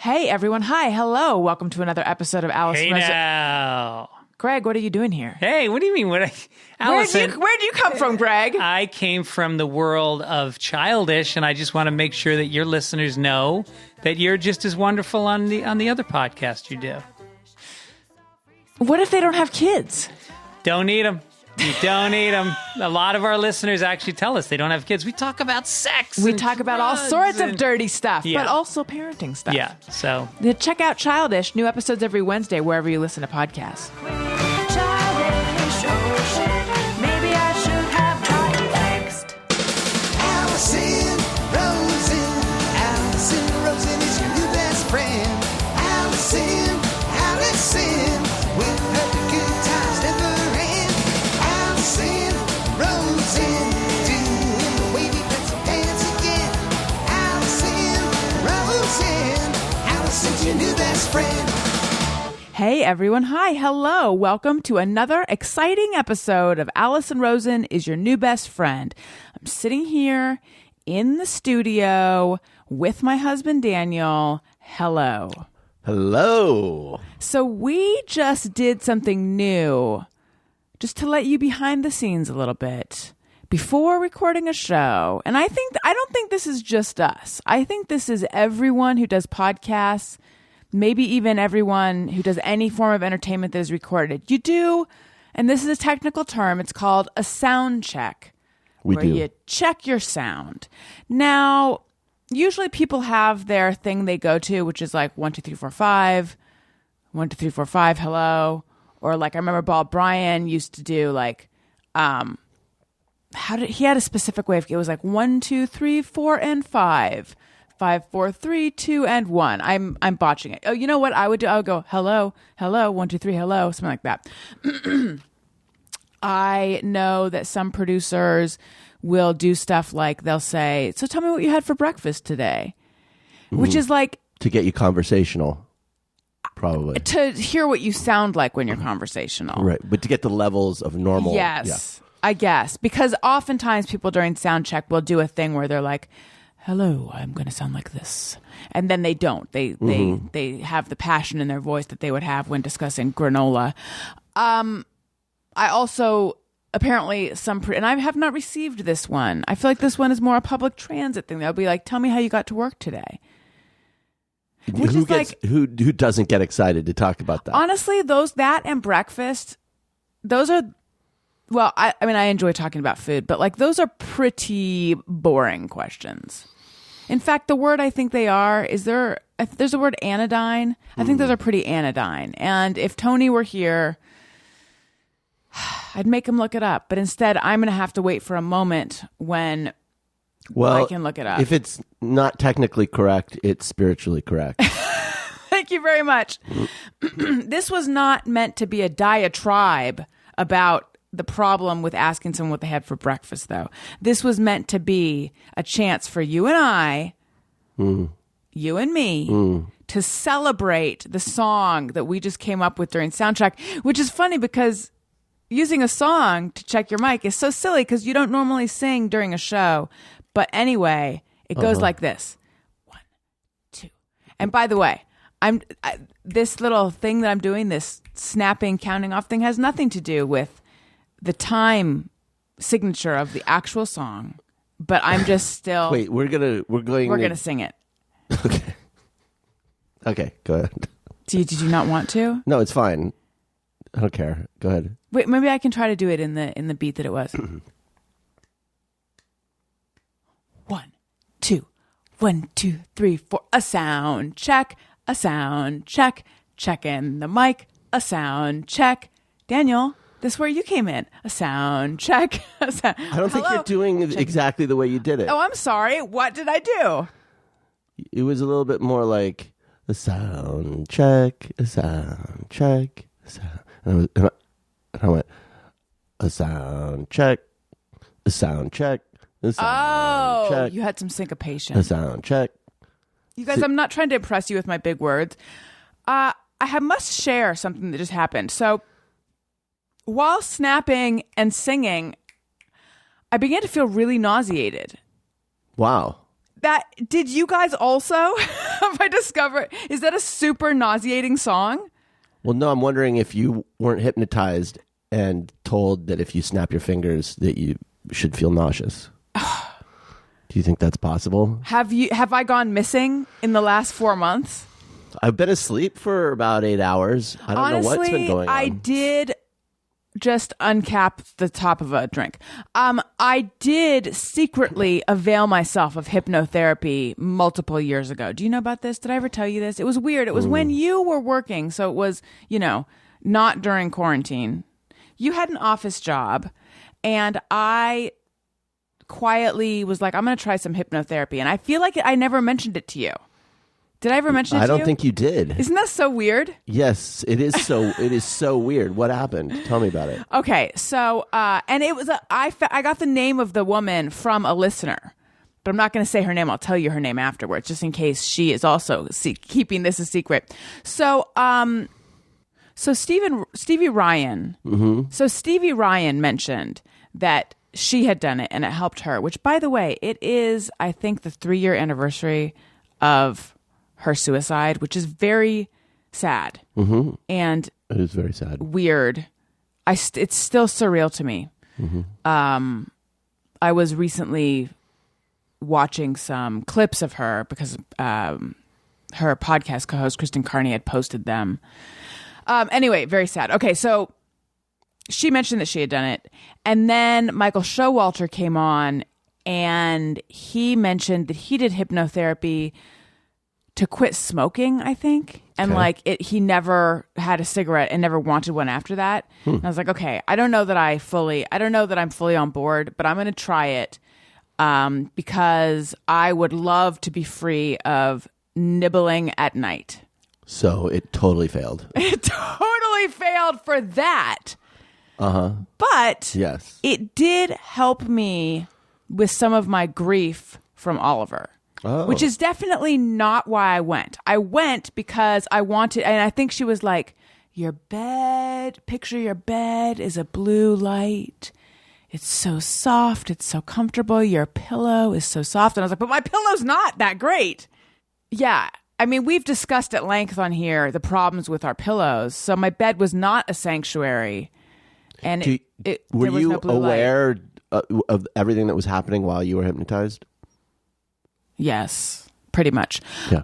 Hey, everyone. Hi. Hello. Welcome to another episode of Alison. Hey now. Greg, what are you doing here? Hey, what do you mean? Alison, Where'd you come from, Greg? I came from the world of Childish, and I just want to make sure that your listeners know that you're just as wonderful on the other podcast you do. What if they don't have kids? Don't need them. You don't need them. A lot of our listeners actually tell us they don't have kids. We talk about sex. We talk about all sorts of dirty stuff, Yeah. but also parenting stuff. Yeah, so. Check out Childish. New episodes every Wednesday, wherever you listen to podcasts. Childish, oh shit, maybe I should have gotten fixed. Alison Rosen is your new best friend. Alison, with her good times never end. Alison Rosen, doing the wavy pencil dance again. Alison's your new best friend. Hey, everyone. Hi. Hello. Welcome to another exciting episode of Alison Rosen is your new best friend. I'm sitting here in the studio with my husband, Daniel. Hello. Hello. So we just did something new, just to let you behind the scenes a little bit before recording a show. And I don't think this is just us. I think this is everyone who does podcasts, maybe even everyone who does any form of entertainment that is recorded. You do, and this is a technical term, it's called a sound check. Where you check your sound. Now, usually people have their thing they go to, which is like 1, 2, 3, 4, 5, 1, 2, 3, 4, 5, hello. Or like I remember Bob Bryan used to do like, he had a specific way of, it was like 1, 2, 3, 4, and 5. 5, 4, 3, 2, and 1. I'm botching it. Oh, you know what I would do? I would go, hello, 1, 2, 3, hello, something like that. I know that some producers will do stuff like they'll say, so tell me what you had for breakfast today, which is like To get you conversational, probably. to hear what you sound like when you're conversational. Right, but to get the levels of normal. Yes, I guess. Because oftentimes people during sound check will do a thing where they're like, hello, I'm going to sound like this. And then they don't. They have the passion in their voice that they would have when discussing granola. I also, apparently, and I have not received this one. I feel like this one is more a public transit thing. They'll be like, tell me how you got to work today. Who doesn't get excited to talk about that? Honestly, that and breakfast, those are, well, I mean, I enjoy talking about food, but like those are pretty boring questions. In fact, the word I think they are, if there's a word anodyne, I think those are pretty anodyne. And if Tony were here, I'd make him look it up. But instead, I'm going to have to wait for a moment when I can look it up. If it's not technically correct, it's spiritually correct. Thank you very much. This was not meant to be a diatribe about the problem with asking someone what they had for breakfast, though. This was meant to be a chance for you and I, you and me, to celebrate the song that we just came up with during soundcheck, which is funny because using a song to check your mic is so silly because you don't normally sing during a show. But anyway, it goes like this. 1, 2. And by the way, this little thing that I'm doing, this snapping, counting off thing, has nothing to do with the time signature of the actual song. But I'm just still. Wait, we're gonna sing it. Okay, go ahead. Did you not want to? No, it's fine. I don't care. Go ahead. Wait, maybe I can try to do it in the beat that it was. 1, 2, 1, 2, 3, 4. A sound check. A sound check. Checking the mic. A sound check. Daniel, this is where you came in. A sound check. I don't think you're doing exactly the way you did it. Oh, I'm sorry. What did I do? It was a little bit more like a sound check, a sound check, a sound. And I went, a sound check, a sound check, a sound check. You had some syncopation. A sound check. You guys, I'm not trying to impress you with my big words. I must share something that just happened. So while snapping and singing, I began to feel really nauseated. Wow. Did you guys also? If I discover, is that a super nauseating song? Well, no, I'm wondering if you weren't hypnotized and told that if you snap your fingers that you should feel nauseous. Do you think that's possible? Have I gone missing in the last 4 months? I've been asleep for about 8 hours. I don't know what's been going on. I did just uncap the top of a drink. I did secretly avail myself of hypnotherapy multiple years ago. Do you know about this? Did I ever tell you this? It was weird. It was when you were working, so it was, not during quarantine. You had an office job, and I quietly was like, I'm going to try some hypnotherapy. And I feel like I never mentioned it to you. Did I ever mention it to you? I don't think you did. Isn't that so weird? Yes, it is so. It is so weird. What happened? Tell me about it. Okay, so and it was I got the name of the woman from a listener, but I'm not going to say her name. I'll tell you her name afterwards, just in case she is also keeping this a secret. So Stevie Ryan. Mm-hmm. So Stevie Ryan mentioned that she had done it and it helped her. Which, by the way, it is I think the 3-year anniversary of her suicide, which is very sad. Mm-hmm. And it is very sad. Weird. It's still surreal to me. Mm-hmm. I was recently watching some clips of her because her podcast co-host Kristen Carney had posted them. Anyway, very sad. Okay, so she mentioned that she had done it, and then Michael Showalter came on, and he mentioned that he did hypnotherapy to quit smoking, I think. And he never had a cigarette and never wanted one after that. And I was like, okay, I don't know that I'm fully on board, but I'm going to try it because I would love to be free of nibbling at night. So it totally failed. It totally failed for that. Uh-huh. But yes, it did help me with some of my grief from Oliver. Oh. Which is definitely not why I went. I went because I wanted, and I think she was like, picture your bed is a blue light. It's so soft. It's so comfortable. Your pillow is so soft. And I was like, but my pillow's not that great. Yeah. I mean, we've discussed at length on here the problems with our pillows. So my bed was not a sanctuary. And were there was you no blue aware light. Of everything that was happening while you were hypnotized? Yes, pretty much. Yeah.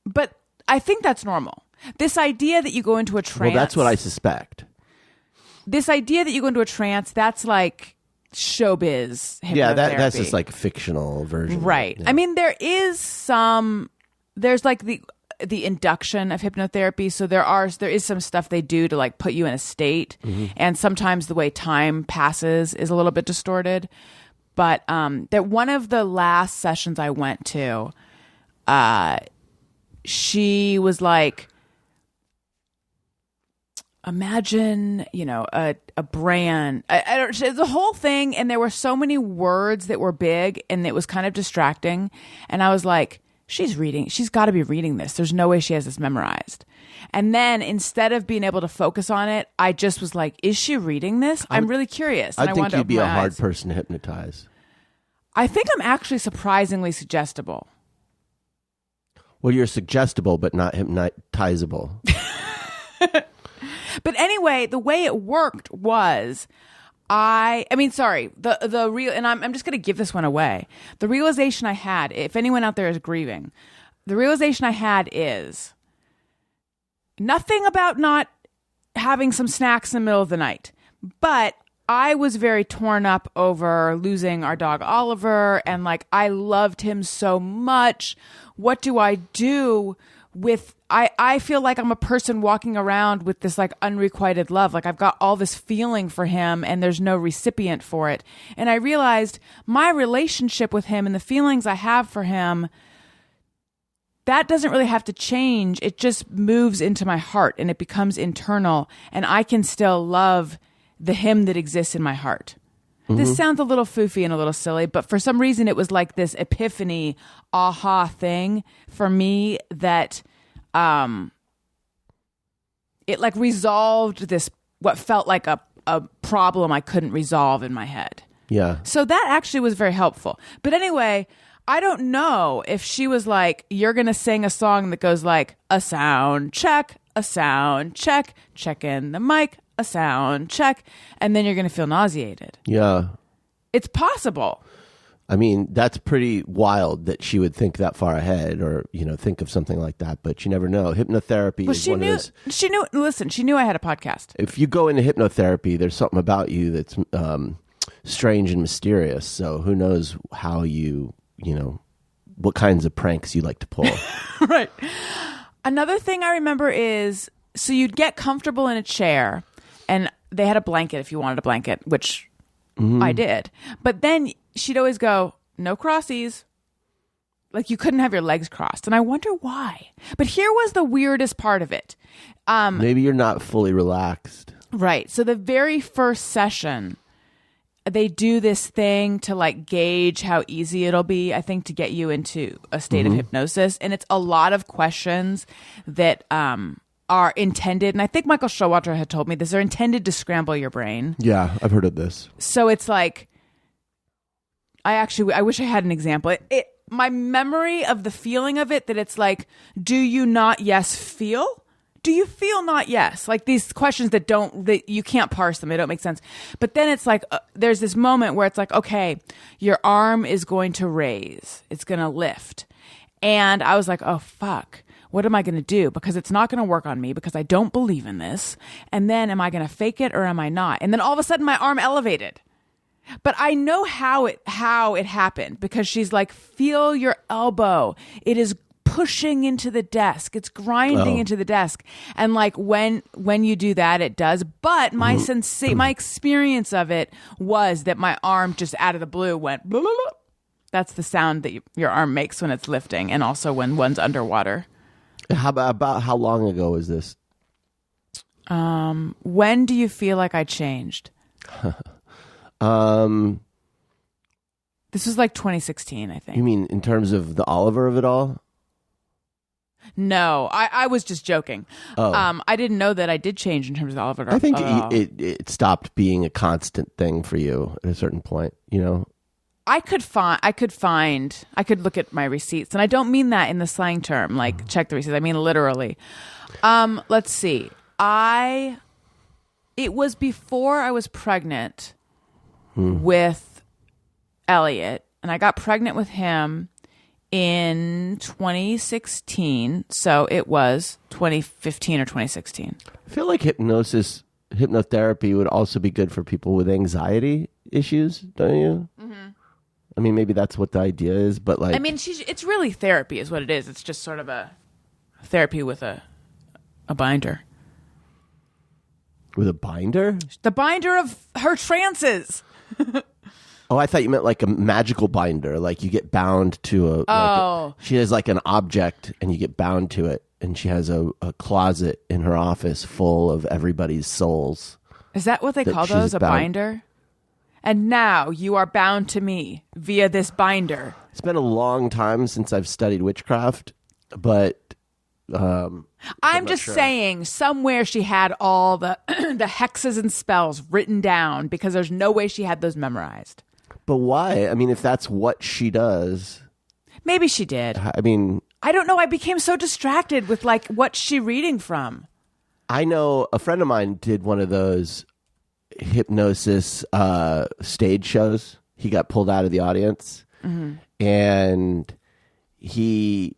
But I think that's normal. This idea that you go into a trance. Well, that's what I suspect. This idea that you go into a trance, that's like showbiz hypnotherapy. Yeah, that's just like a fictional version. Right. Yeah. I mean, there's like the induction of hypnotherapy. So there is some stuff they do to like put you in a state. Mm-hmm. And sometimes the way time passes is a little bit distorted. But that one of the last sessions I went to, she was like, imagine, a brand. I don't. The whole thing, and there were so many words that were big, and it was kind of distracting. And I was like, she's got to be reading this. There's no way she has this memorized. And then instead of being able to focus on it, I just was like, is she reading this? I'm really curious. I think wanted to you'd be open a my hard eyes. person to hypnotize. I think I'm actually surprisingly suggestible. Well, you're suggestible, but not hypnotizable. But anyway, the way it worked was the real, and I'm just going to give this one away. The realization I had, if anyone out there is grieving, the realization I had is nothing about not having some snacks in the middle of the night, but I was very torn up over losing our dog Oliver, and like I loved him so much. What do I do with I feel like I'm a person walking around with this like unrequited love. Like I've got all this feeling for him and there's no recipient for it. And I realized my relationship with him and the feelings I have for him, that doesn't really have to change. It just moves into my heart and it becomes internal, and I can still love the him that exists in my heart. Mm-hmm. This sounds a little foofy and a little silly, but for some reason it was like this epiphany, aha thing for me that it like resolved this, what felt like a problem I couldn't resolve in my head. Yeah. So that actually was very helpful. But anyway, I don't know if she was like, you're going to sing a song that goes like, a sound check, check in the mic, a sound check, and then you're going to feel nauseated. Yeah. It's possible. I mean, that's pretty wild that she would think that far ahead or, think of something like that, but you never know. Hypnotherapy Well, is one of those. She knew I had a podcast. If you go into hypnotherapy, there's something about you that's strange and mysterious. So who knows how what kinds of pranks you like to pull. Right. Another thing I remember is, so you'd get comfortable in a chair and they had a blanket if you wanted a blanket, which I did. But then she'd always go, no crossies. Like you couldn't have your legs crossed. And I wonder why. But here was the weirdest part of it. Maybe you're not fully relaxed. Right. So the very first session, they do this thing to like gauge how easy it'll be, I think, to get you into a state of hypnosis. And it's a lot of questions that are intended. And I think Michael Showalter had told me this. They're intended to scramble your brain. Yeah, I've heard of this. So it's like, I wish I had an example. My memory of the feeling of it, that it's like, do you not yes feel? Do you feel not yes? Like these questions that you can't parse them. They don't make sense. But then it's like, there's this moment where it's like, okay, your arm is going to raise. It's going to lift. And I was like, oh, fuck. What am I going to do? Because it's not going to work on me because I don't believe in this. And then am I going to fake it or am I not? And then all of a sudden my arm elevated. But I know how it happened because she's like, feel your elbow. It is pushing into the desk. It's grinding into the desk. And like when you do that, it does. But my my experience of it was that my arm just out of the blue went blah, blah, blah. That's the sound that your arm makes when it's lifting, and also when one's underwater. About how long ago was this? When do you feel like I changed? This was like 2016, I think. You mean in terms of the Oliver of it all? No, I was just joking. Oh. I didn't know that I did change in terms of Oliver. I think it stopped being a constant thing for you at a certain point, I could look at my receipts, and I don't mean that in the slang term, like check the receipts. I mean literally. Let's see. It was before I was pregnant with Elliot, and I got pregnant with him in 2016, so it was 2015 or 2016. I feel like hypnotherapy would also be good for people with anxiety issues, don't you? Mm-hmm. I mean, maybe that's what the idea is, but like... I mean, it's really therapy is what it is. It's just sort of a therapy with a binder. With a binder? The binder of her trances. Oh, I thought you meant like a magical binder. Like you get bound to she has like an object and you get bound to it. And she has a closet in her office full of everybody's souls. Is that what they call those? A binder? And now you are bound to me via this binder. It's been a long time since I've studied witchcraft, but... I'm just saying, somewhere she had all the the hexes and spells written down because there's no way she had those memorized. But why? I mean, if that's what she does... Maybe she did. I mean... I don't know. I became so distracted with, like, what's she reading from? I know a friend of mine did one of those hypnosis stage shows. He got pulled out of the audience. Mm-hmm. And he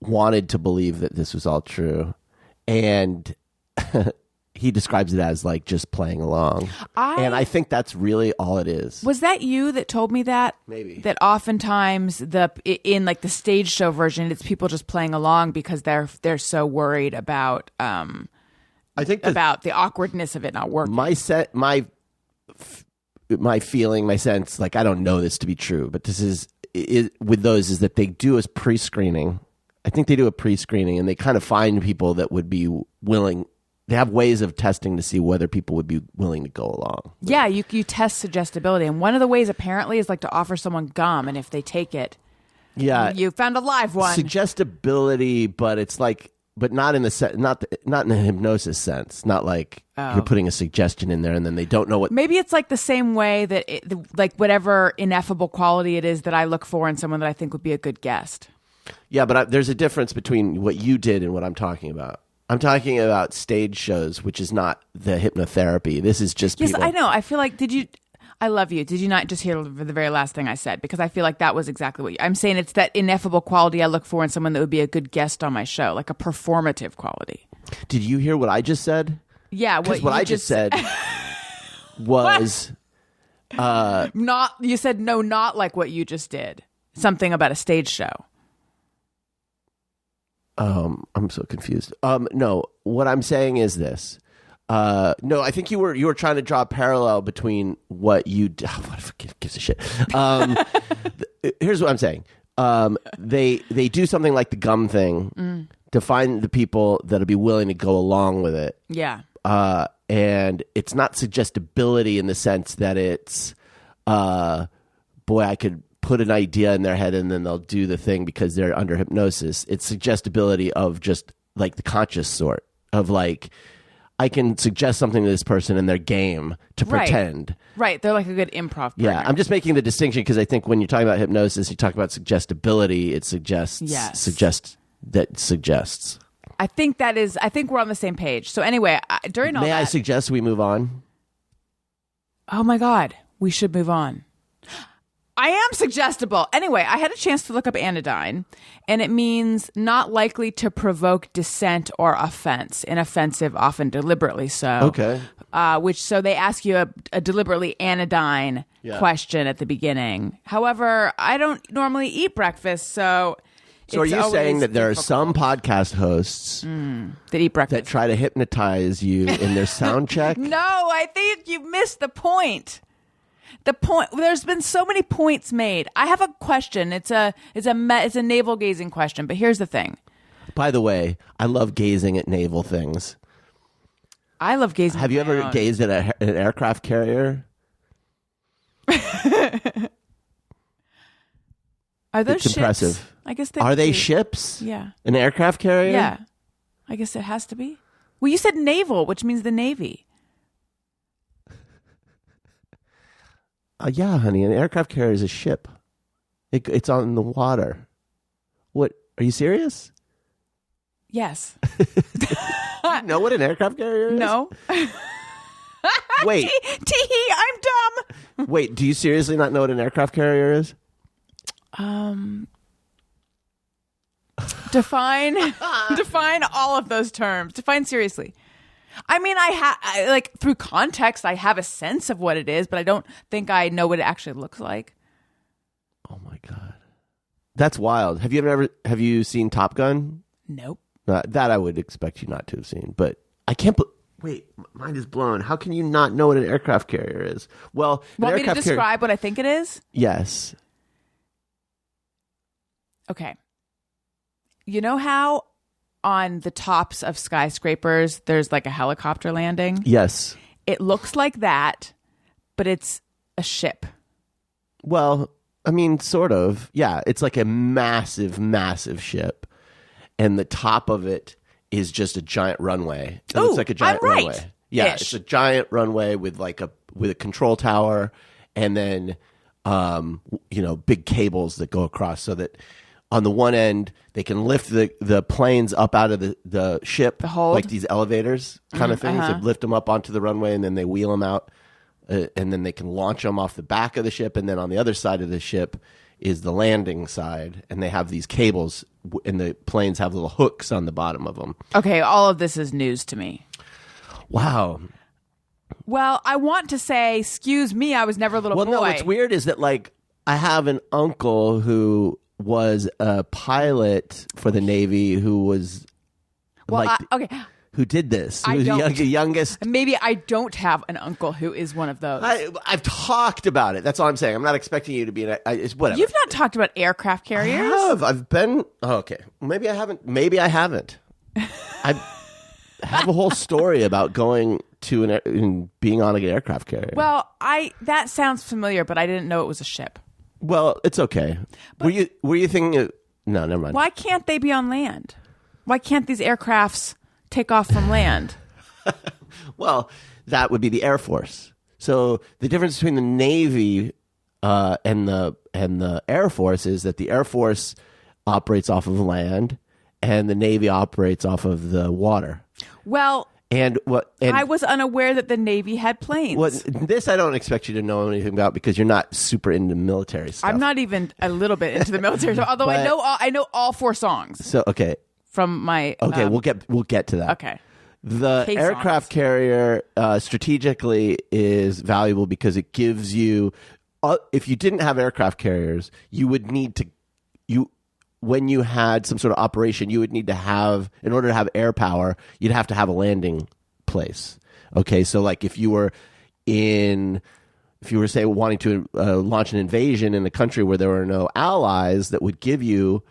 wanted to believe that this was all true. And... he describes it as like just playing along. And I think that's really all it is. Was that you that told me that? Maybe. That oftentimes in like the stage show version, it's people just playing along because they're so worried about I think about the awkwardness of it not working. My feeling, my sense, like I don't know this to be true, but this is with those is that they do a pre-screening. I think they do a pre-screening and they kind of find people that would be willing. They have ways of testing to see whether people would be willing to go along. Yeah, you test suggestibility. And one of the ways apparently is like to offer someone gum. And if they take it, you found a live one. Suggestibility, but it's like but not in the not in a hypnosis sense. Not like you're putting a suggestion in there and then they don't know what. Maybe it's like the same way that like whatever ineffable quality it is that I look for in someone that I think would be a good guest. Yeah, but there's a difference between what you did and what I'm talking about. I'm talking about stage shows, which is not the hypnotherapy. This is just Yes, people. I know. I feel like I love you. Did you not just hear the very last thing I said? Because I feel like that was exactly what I'm saying. It's that ineffable quality I look for in someone that would be a good guest on my show, like a performative quality. Did you hear what I just said? Yeah, Because what I just said was not. You said no, not like what you just did. Something about a stage show. I'm so confused. No, what I'm saying is this. No, I think you were trying to draw a parallel between what you what gives a shit. Here's what I'm saying. They do something like the gum thing to find the people that'll be willing to go along with it. Yeah. And it's not suggestibility in the sense that it's, boy, I could put an idea in their head and then they'll do the thing because they're under hypnosis. It's suggestibility of just like the conscious sort of like, I can suggest something to this person and they're game to pretend. Right. They're like a good improv partner. Yeah. I'm just making the distinction because I think when you're talking about hypnosis, you talk about suggestibility. It suggests, suggests. I think we're on the same page. So anyway, during all May that. I suggest we move on? Oh my God. We should move on. I am suggestible. Anyway, I had a chance to look up anodyne, and it means not likely to provoke dissent or offense. Inoffensive, often deliberately so. Okay. So they ask you a deliberately anodyne question at the beginning. However, I don't normally eat breakfast, so. So are you saying that there are some podcast hosts that eat breakfast that try to hypnotize you in their sound check? No, I think you missed the point. There's been so many points made. I have a question. It's a navel gazing question, but here's the thing. By the way, I love gazing at naval things. I love gazing. Have you at my ever own. gazed at an aircraft carrier? Are those It's ships? impressive. I guess they Are would they be. ships? Yeah. An aircraft carrier? Yeah. I guess it has to be. Well, you said naval, which means the Navy. Yeah, honey. An aircraft carrier is a ship. It's on the water. What? Are you serious? Yes. You know what an aircraft carrier is? No. Wait. Tee-hee, I'm dumb. Wait, do you seriously not know what an aircraft carrier is? Define all of those terms. Define seriously. I mean, I like through context, I have a sense of what it is, but I don't think I know what it actually looks like. Oh my God. That's wild. Have you seen Top Gun? Nope. That I would expect you not to have seen, but I can't. Wait, mind is blown. How can you not know what an aircraft carrier is? Well, Want me to describe what I think it is? Yes. Okay. You know how on the tops of skyscrapers there's like a helicopter landing? Yes. It looks like that, but it's a ship. Well, I mean, sort of. Yeah, it's like a massive, massive ship, and the top of it is just a giant runway. It looks like a giant I'm right. runway. Yeah, Ish. it's a giant runway with a control tower, and then big cables that go across so that on the one end they can lift the planes up out of the ship, The hold. like these elevators kind of things. They lift them up onto the runway and then they wheel them out, and then they can launch them off the back of the ship. And then on the other side of the ship is the landing side, and they have these cables, and the planes have little hooks on the bottom of them. Okay, all of this is news to me. Wow. Well, I want to say, excuse me, I was never a little boy. No, what's weird is that like I have an uncle who was a pilot for the Navy who was okay. who did this. I Who was don't. the youngest. Maybe I don't have an uncle who is one of those. I've talked about it. That's all I'm saying. I'm not expecting you to be it's whatever. You've not talked about aircraft carriers? I have. I've been. Oh, okay. Maybe I haven't. Maybe I haven't. I have a whole story about going to and being on an aircraft carrier. Well, that sounds familiar, but I didn't know it was a ship. Well, it's okay. Were you thinking? No, never mind. Why can't they be on land? Why can't these aircrafts take off from land? Well, that would be the Air Force. So the difference between the Navy and the Air Force is that the Air Force operates off of land, and the Navy operates off of the water. Well, And I was unaware that the Navy had planes. This I don't expect you to know anything about because you're not super into military stuff. I'm not even a little bit into the military, although I know all 4 songs So okay, from my. we'll get to that. Okay. The K aircraft songs. carrier strategically is valuable because it gives you. If you didn't have aircraft carriers, you would need to. When you had some sort of operation, you would need to have, in order to have air power, you'd have to have a landing place. Okay, so like if you were say wanting to launch an invasion in a country where there were no allies that would give you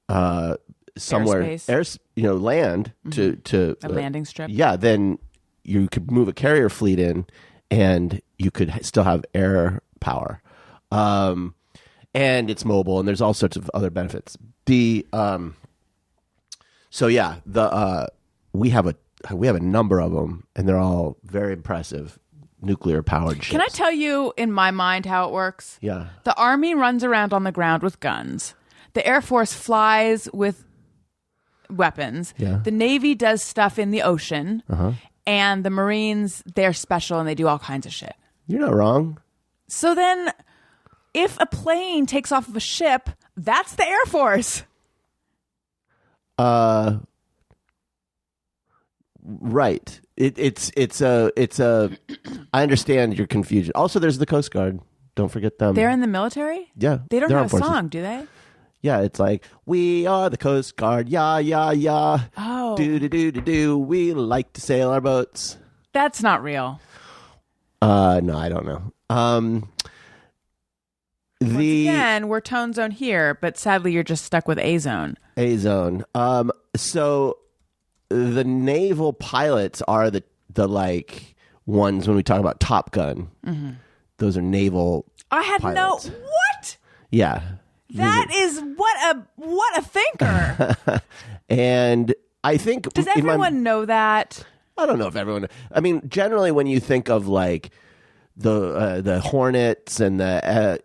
somewhere Airspace. Land to A landing strip. Yeah, then you could move a carrier fleet in, and you could still have air power. And it's mobile, and there's all sorts of other benefits. We have a number of them, and they're all very impressive, nuclear powered ships. Can I tell you in my mind how it works? Yeah. The Army runs around on the ground with guns. The Air Force flies with weapons. Yeah. The Navy does stuff in the ocean. And the Marines, they're special and they do all kinds of shit. You're not wrong. So then, if a plane takes off of a ship, that's the Air Force. Right. It's a. I understand your confusion. Also, there's the Coast Guard. Don't forget them. They're in the military? Yeah. They don't they're have a armed forces. song, do they? Yeah, it's like, we are the Coast Guard, yeah, yeah, yeah. Oh. Do. We like to sail our boats. That's not real. No, I don't know. Once again, we're tone zone here, but sadly you're just stuck with A zone. A zone. So the naval pilots are the like ones when we talk about Top Gun. Mm-hmm. Those are naval I had pilots. no what? Yeah. That is what a thinker. And I think Does everyone know that? I don't know if everyone. I mean, generally, when you think of like the Hornets and the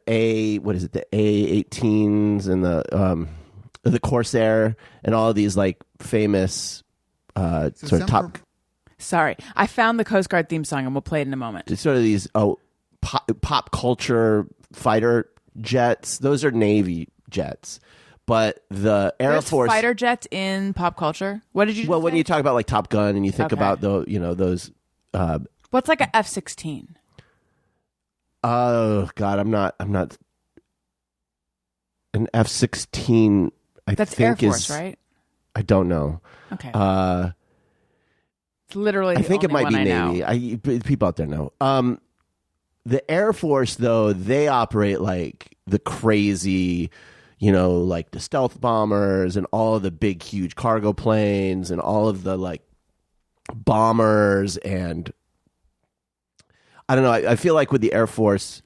the A-18s and the Corsair and all of these like famous sort of top. Sorry, I found the Coast Guard theme song, and we'll play it in a moment. Sort of these pop culture fighter jets. Those are Navy jets. But the Air Force fighter jets in pop culture. What did you? Just well, say? when you talk about like Top Gun and you think about those. What's like a F-16? Oh God, I'm not. An F-16. That's think Air Force, is, right? I don't know. Okay. It's literally. I think it might be Navy. Navy. People out there know. The Air Force, though, they operate like the crazy, like the stealth bombers and all of the big, huge cargo planes and all of the like bombers. And I don't know. I feel like with the Air Force,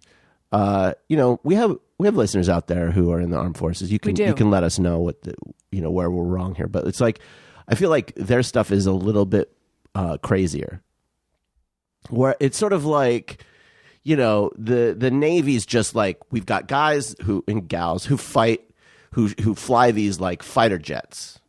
we have listeners out there who are in the armed forces. You can let us know what where we're wrong here. But it's like I feel like their stuff is a little bit crazier. Where it's sort of like. The Navy's just like we've got guys and gals who fight, who fly these like fighter jets,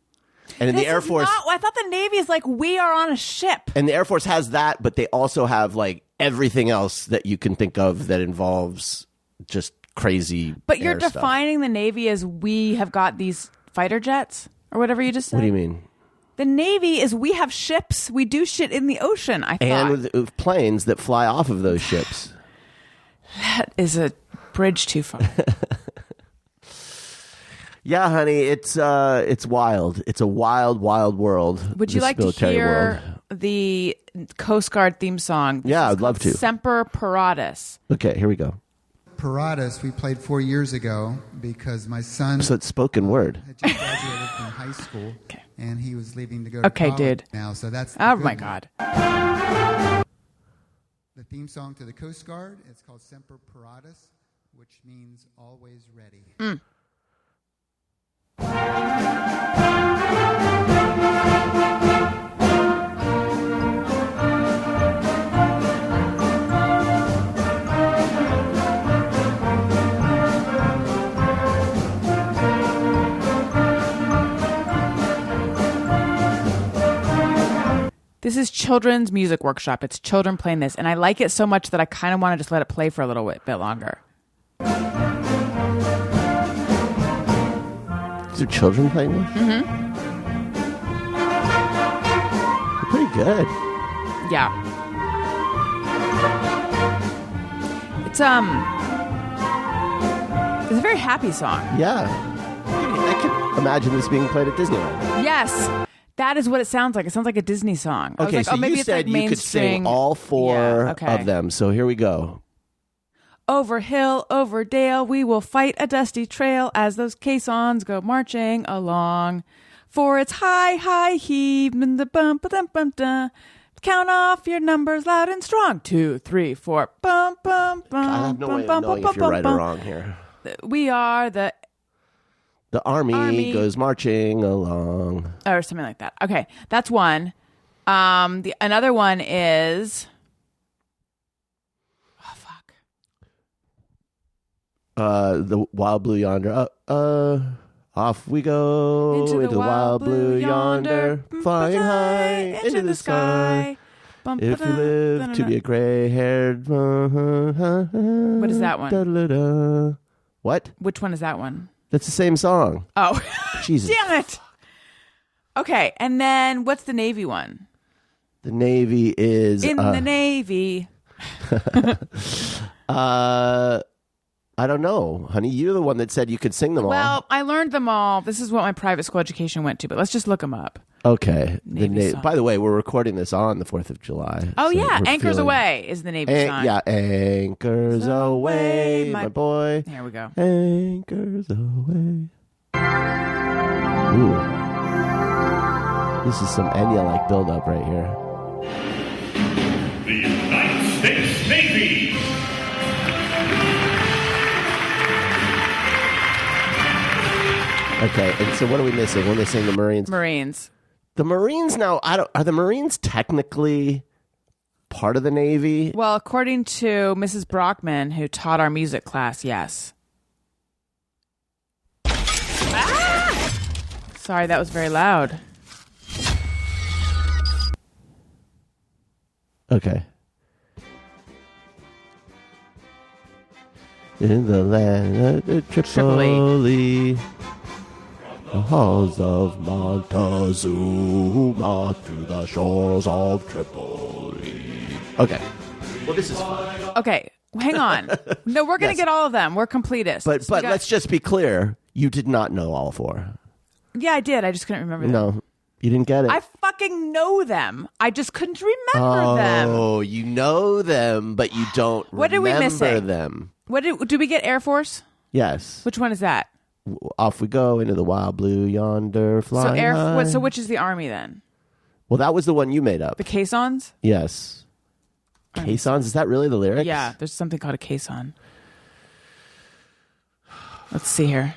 and in the Air Force, I thought the Navy is like we are on a ship, and the Air Force has that, but they also have like everything else that you can think of that involves just crazy. But you're air stuff. defining the Navy as we have got these fighter jets or whatever you just said. What do you mean? The Navy is we have ships, we do shit in the ocean. I thought, and with planes that fly off of those ships. That is a bridge too far. Yeah, honey, it's wild. It's a wild, wild world. Would you like to hear the Coast Guard theme song? Yeah, I'd love to. Semper Paratus. Okay, here we go. Paratus we played 4 years ago because my son So it's spoken word. had just graduated from high school, and he was leaving to go Okay, to college dude. now. So that's Oh the my good God. one. The theme song to the Coast Guard. It's called Semper Paratus, which means always ready. This is children's music workshop. It's children playing this, and I like it so much that I kind of want to just let it play for a little bit longer. These are children playing this? Mm-hmm. They're pretty good. Yeah. It's a very happy song. Yeah. I could imagine this being played at Disneyland. Yes. That is what it sounds like. It sounds like a Disney song. I was Okay, like, so maybe you it's said like you could sing mainstream. all four Yeah, okay. of them. So here we go. Over hill, over dale, we will fight a dusty trail as those caissons go marching along. For it's high, high heave, and the bump, bum, bum, dum. Count off your numbers loud and strong. 2, 3, 4. Bum, bum, bum. I have no way of bum, knowing bum, if you're right bum, or wrong here. We are the The army goes marching along. or something like that. Okay, that's one. Another one is. Oh fuck! The wild blue yonder. Off we go Into the wild blue yonder, flying high into the sky. If you live to be a gray-haired. What is that one? What? Which one is that one? That's the same song. Oh, Jesus. damn it! Okay, and then what's the Navy one? The Navy is In the Navy. I don't know, honey. You're the one that said you could sing them all. Well, I learned them all. This is what my private school education went to, but let's just look them up. Okay. Navy song. By the way, we're recording this on the 4th of July. Oh, so yeah. we're Anchors feeling- Away is the Navy song. Yeah, anchors away, my boy. Here we go. Anchors away. Ooh. This is some Enya-like build-up right here. The United States Navy. Okay, and so what are we missing? We're missing the Marines. Marines. The Marines now, are the Marines technically part of the Navy? Well, according to Mrs. Brockman, who taught our music class, yes. Ah! Sorry, that was very loud. Okay. In the land of Tripoli, the halls of Montezuma to the shores of Tripoli. Okay. Well, this is fun. Okay, hang on. No, we're going to Yes. get all of them. We're completists. But So we got- let's just be clear. You did not know all four. Yeah, I did. I just couldn't remember them. No, you didn't get it. I fucking know them. I just couldn't remember them. Oh, you know them, but you don't What did we remember missing? them. What did we get? Air Force? Yes. Which one is that? Off we go into the wild blue yonder flying high. So which is the Army then? Well, that was the one you made up. The caissons? Yes. Caissons? Is that really the lyrics? Yeah, there's something called a caisson. Let's see here.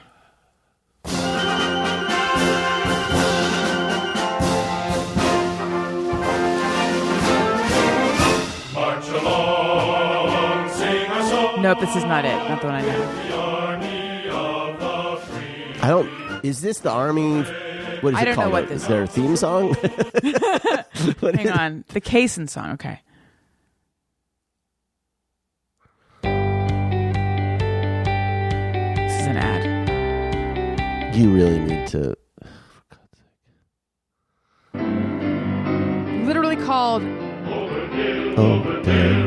March along, sing a song. Nope, this is not it. Not the one I know. The army of the free. I don't. Is this the Army? What is I it don't know called? what this is there a theme song? What Hang is- on. The caisson song. Okay. This is an ad. You really need to. Literally called Oh, damn.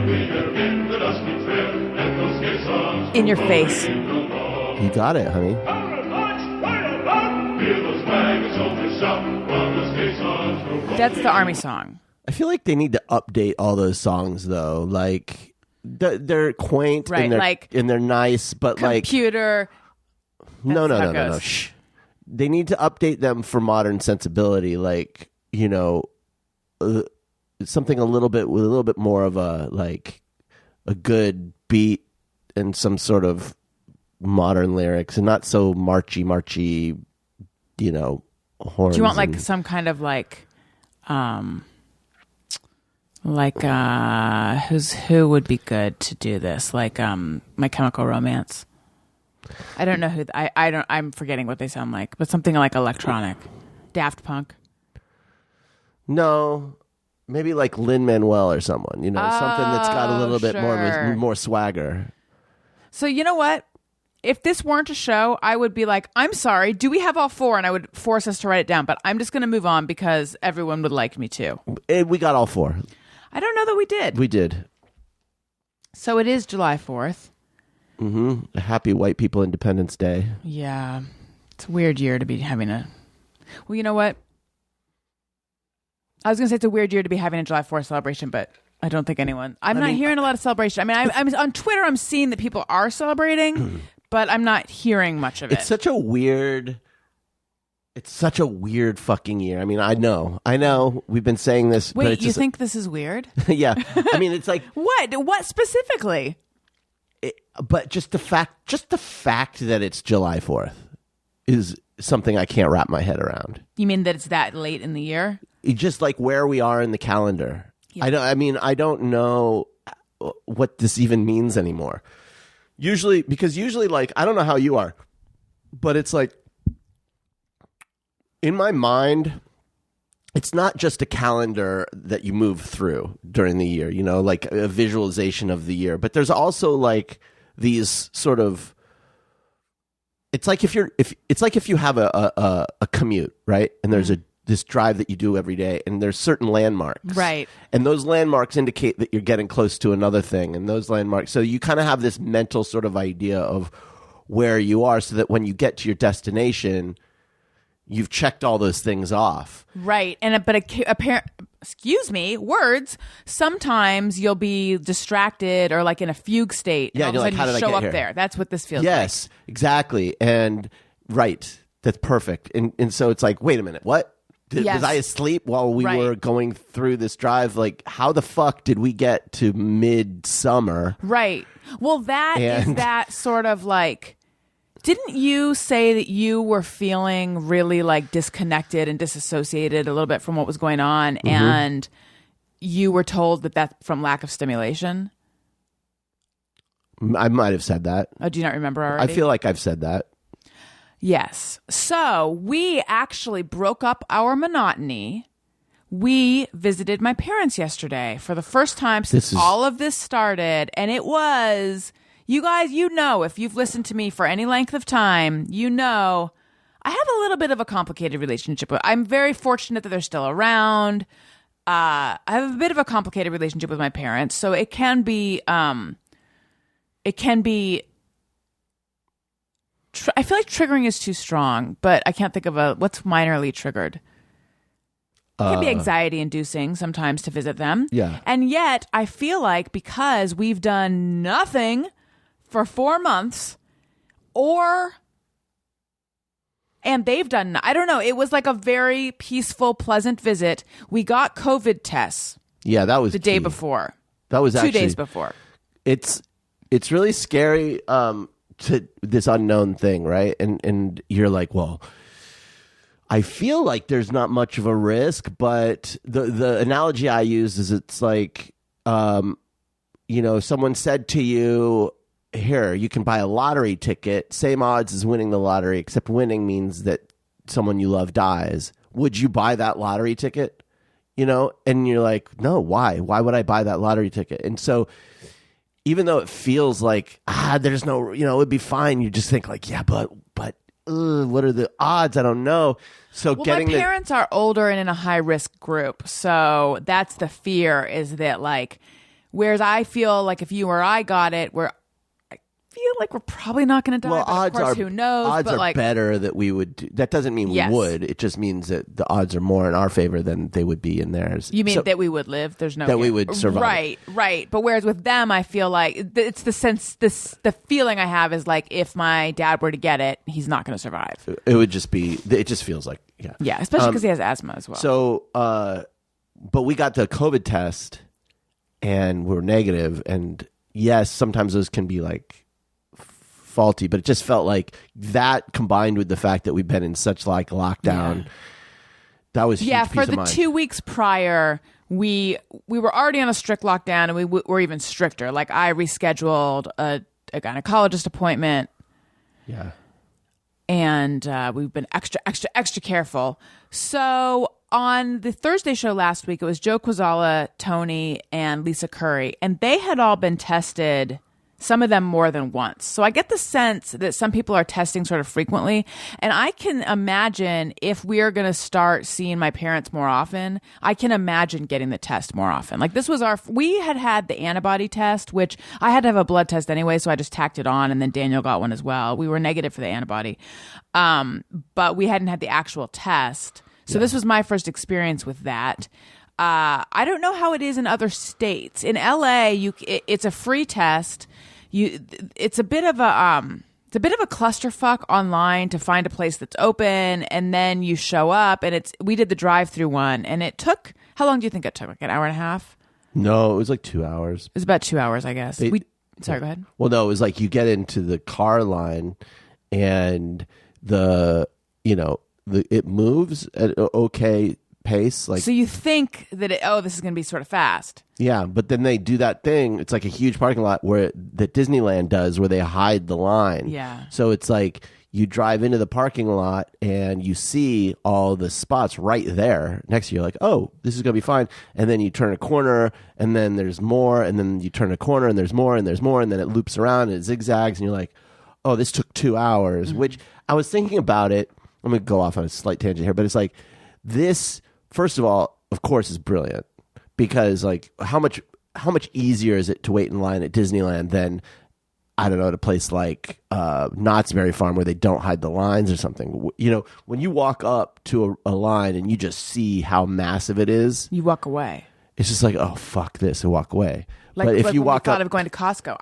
In Your Face. You got it, honey. That's the Army song. I feel like they need to update all those songs, though. Like they're quaint Right, and they're like and they're nice, but like Computer. no, That's how it no. goes. Shh. They need to update them for modern sensibility. Like something a little bit with a little bit more of a good beat and some sort of modern lyrics, and not so marchy, horns. Do you want like and- some kind of who would be good to do this? Like My Chemical Romance. I don't know who I'm forgetting what they sound like, but something like electronic. Daft Punk. No, maybe like Lin-Manuel or someone, something that's got a little bit sure. more swagger. So you know what? If this weren't a show, I would be like, I'm sorry, do we have all 4? And I would force us to write it down. But I'm just going to move on because everyone would like me too. We got all 4. I don't know that we did. We did. So it is July 4th. Mm-hmm. Happy White People Independence Day. Yeah. It's a weird year to be having a... Well, you know what? I was going to say it's a weird year to be having a July 4th celebration, but I don't think anyone... I'm not hearing a lot of celebration. I mean, I'm on Twitter, I'm seeing that people are celebrating, but I'm not hearing much of it. It's such a weird fucking year. I mean, I know. We've been saying this. Wait, but it's you think this is weird? Yeah. I mean, it's like... What specifically? But just the fact that it's July 4th is something I can't wrap my head around. You mean that it's that late in the year? It's just like where we are in the calendar. Yeah. I don't know what this even means anymore. Usually, like, I don't know how you are, but it's like, in my mind, it's not just a calendar that you move through during the year, like a visualization of the year, but there's also like these sort of, it's like if you have a commute, right? And there's this drive that you do every day, and there's certain landmarks. Right. And those landmarks indicate that you're getting close to another thing, and those landmarks, so you kind of have this mental sort of idea of where you are, so that when you get to your destination, you've checked all those things off. Right. Words, sometimes you'll be distracted or like in a fugue state. And Yeah, all of a you're like, sudden how you did I show get up here? there. That's what this feels like. Yes, exactly. And right. That's perfect. And so it's like, wait a minute, what? Yes. Was I asleep while we Right. were going through this drive? Like, how the fuck did we get to midsummer? Right. Well, that is And- that sort of like, didn't you say that you were feeling really like disconnected and disassociated a little bit from what was going on, and you were told that that's from lack of stimulation? I might have said that. Oh, do you not remember already? I feel like I've said that. Yes. So we actually broke up our monotony. We visited my parents yesterday for the first time since all of this started. And it was, you guys, if you've listened to me for any length of time, I have a little bit of a complicated relationship. I'm very fortunate that they're still around. I have a bit of a complicated relationship with my parents. So it can be, I feel like triggering is too strong, but I can't think of what's minorly triggered. It can be anxiety inducing sometimes to visit them. Yeah. And yet I feel like because we've done nothing for 4 months and they've done, I don't know, it was like a very peaceful, pleasant visit. We got COVID tests Yeah, that was the day key. before. That was 2 actually days before. It's really scary to this unknown thing, right? And you're like, well, I feel like there's not much of a risk, but the analogy I use is it's like, someone said to you, here, you can buy a lottery ticket, same odds as winning the lottery, except winning means that someone you love dies. Would you buy that lottery ticket? And you're like, no, why? Why would I buy that lottery ticket? And so even though it feels like, there's no, it'd be fine, you just think like, yeah, but what are the odds? I don't know. So Well, my parents are older and in a high risk group. So that's the fear, is that like, whereas I feel like if you or I got it, I feel like we're probably not going to die. Well, but odds of course, are who knows? Odds but are like, better that we would. That doesn't mean Yes. we would. It just means that the odds are more in our favor than they would be in theirs. you mean So- that we would live? There's no That we would survive. Right. But whereas with them, I feel like it's the sense. The feeling I have is like, if my dad were to get it, he's not going to survive. It would just be. It just feels like Yeah, especially because he has asthma as well. So, but we got the COVID test, and we're negative. And yes, sometimes those can be like faulty, but it just felt like that combined with the fact that we've been in such like lockdown. That was a huge for peace the of mind. 2 weeks prior, we were already on a strict lockdown, and we were even stricter. Like I rescheduled a gynecologist appointment. Yeah. And we've been extra careful. So on the Thursday show last week, it was Joe Quazala, Tony, and Lisa Curry, and they had all been tested, some of them more than once. So I get the sense that some people are testing sort of frequently. And I can imagine if we are going to start seeing my parents more often, I can imagine getting the test more often. Like this was we had the antibody test, which I had to have a blood test anyway, so I just tacked it on, and then Daniel got one as well. We were negative for the antibody. But we hadn't had the actual test. So this was my first experience with that. I don't know how it is in other states. In LA, it's a free test. It's a bit of a clusterfuck online to find a place that's open, and then you show up, and we did the drive-through one, and it took, how long do you think it took? Like an hour and a half? No, it was like 2 hours. It was about 2 hours, I guess. Sorry, go ahead. Well, no, it was like you get into the car line, and it moves at an okay pace. Like, so you think that this is going to be sort of fast. Yeah, but then they do that thing. It's like a huge parking lot that Disneyland does, where they hide the line. Yeah. So it's like you drive into the parking lot and you see all the spots right there next to you. You're like, oh, this is going to be fine. And then you turn a corner, and then there's more, and then you turn a corner, and there's more, and there's more, and then it loops around and it zigzags, and you're like, oh, this took 2 hours. Which I was thinking about it. I'm going to go off on a slight tangent here, but it's like this. First of all, of course, is brilliant, because like how much easier is it to wait in line at Disneyland than, I don't know, at a place like Knott's Berry Farm, where they don't hide the lines or something. You know, when you walk up to a line and you just see how massive it is, you walk away. It's just like, oh, fuck this, and walk away. Like, but if you walk thought up, of going to Costco.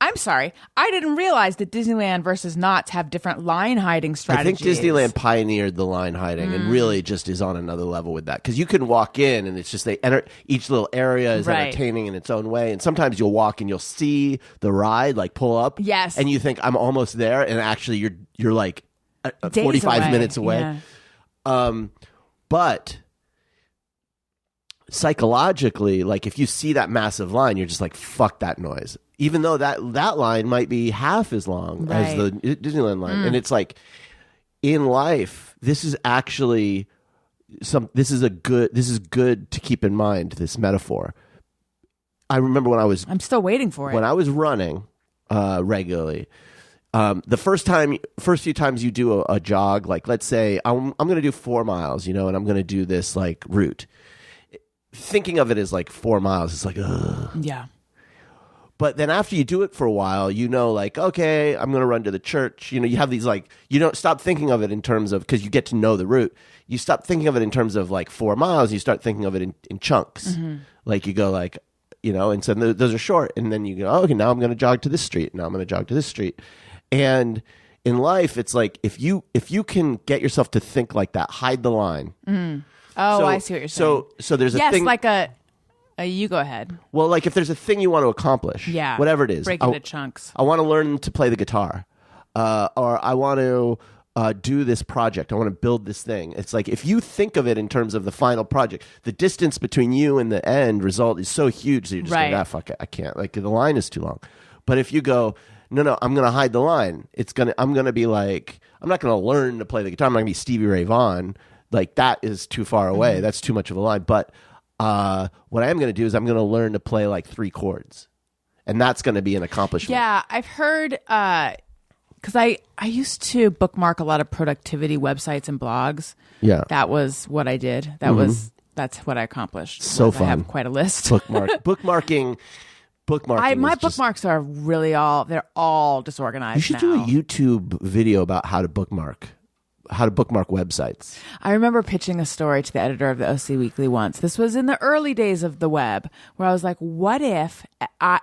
I'm sorry, I didn't realize that Disneyland versus Knott's have different line hiding strategies. I think Disneyland pioneered the line hiding and really just is on another level with that, because you can walk in and it's just they enter each little area is entertaining in its own way, and sometimes you'll walk and you'll see the ride like pull up, yes, and you think I'm almost there, and actually you're like 45 minutes away. Yeah. But psychologically, like if you see that massive line, you're just like, fuck that noise. Even though that line might be half as long as the Disneyland line. And it's like, in life, this is actually this is good to keep in mind, this metaphor. I remember I'm still waiting for it. When I was running regularly, the first few times you do a jog, like let's say I'm going to do 4 miles, and I'm going to do this like route. Thinking of it as like 4 miles, it's like, ugh. Yeah. But then after you do it for a while, like, okay, I'm going to run to the church. You have these like, you don't stop thinking of it in terms of, because you get to know the route. You stop thinking of it in terms of like 4 miles. You start thinking of it in chunks. Like you go like, and so those are short. And then you go, oh, okay, now I'm going to jog to this street. Now I'm going to jog to this street. And in life, it's like, if you can get yourself to think like that, hide the line. Oh, I see what you're saying. So there's a thing. Yes, like you go ahead. Well, like if there's a thing you want to accomplish, whatever it is, break into chunks. I want to learn to play the guitar, or I want to do this project. I want to build this thing. It's like if you think of it in terms of the final project, the distance between you and the end result is so huge that you're just like, fuck it, I can't. Like the line is too long. But if you go, no, I'm going to hide the line. I'm going to be like, I'm not going to learn to play the guitar. I'm not going to be Stevie Ray Vaughan. Like that is too far away. That's too much of a line. But what I am going to do is I'm going to learn to play like 3 chords, and that's going to be an accomplishment. Yeah, I've heard because I used to bookmark a lot of productivity websites and blogs. Yeah, that was what I did. That's what I accomplished. So fun. I have quite a list. Bookmarking. My bookmarks are really they're all disorganized. You should do a YouTube video about how to bookmark websites. I remember pitching a story to the editor of the OC Weekly once. This was in the early days of the web, where I was like, what if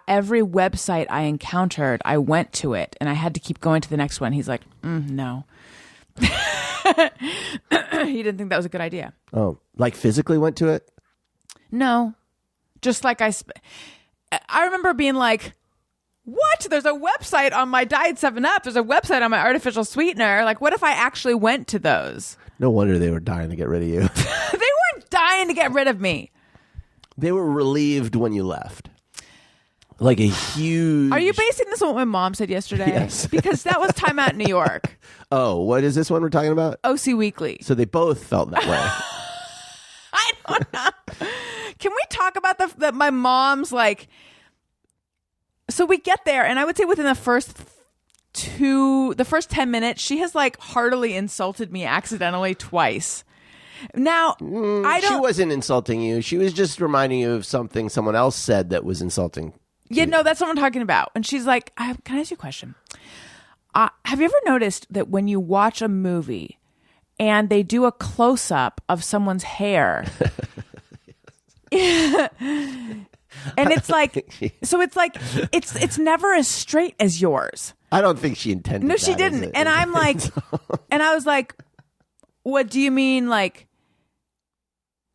every website I encountered, I went to it and I had to keep going to the next one? He's like, no. He didn't think that was a good idea. Oh, like physically went to it? No. Just like I remember being like, what? There's a website on my Diet 7-Up. There's a website on my artificial sweetener. Like, what if I actually went to those? No wonder they were dying to get rid of you. They weren't dying to get rid of me. They were relieved when you left. Like a huge... Are you basing this on what my mom said yesterday? Yes. Because that was Time Out in New York. Oh, what is this one we're talking about? OC Weekly. So they both felt that way. I don't know. Can we talk about that my mom's like, so we get there and I would say within the first 10 minutes, she has like heartily insulted me accidentally twice. Now, I don't. She wasn't insulting you. She was just reminding you of something someone else said that was insulting. Yeah, no, that's what I'm talking about. And she's like, can I ask you a question? Have you ever noticed that when you watch a movie and they do a close-up of someone's hair, and it's like, so it's like, it's never as straight as yours. I don't think she intended. No, she didn't. And I'm like, and I was like, what do you mean? Like,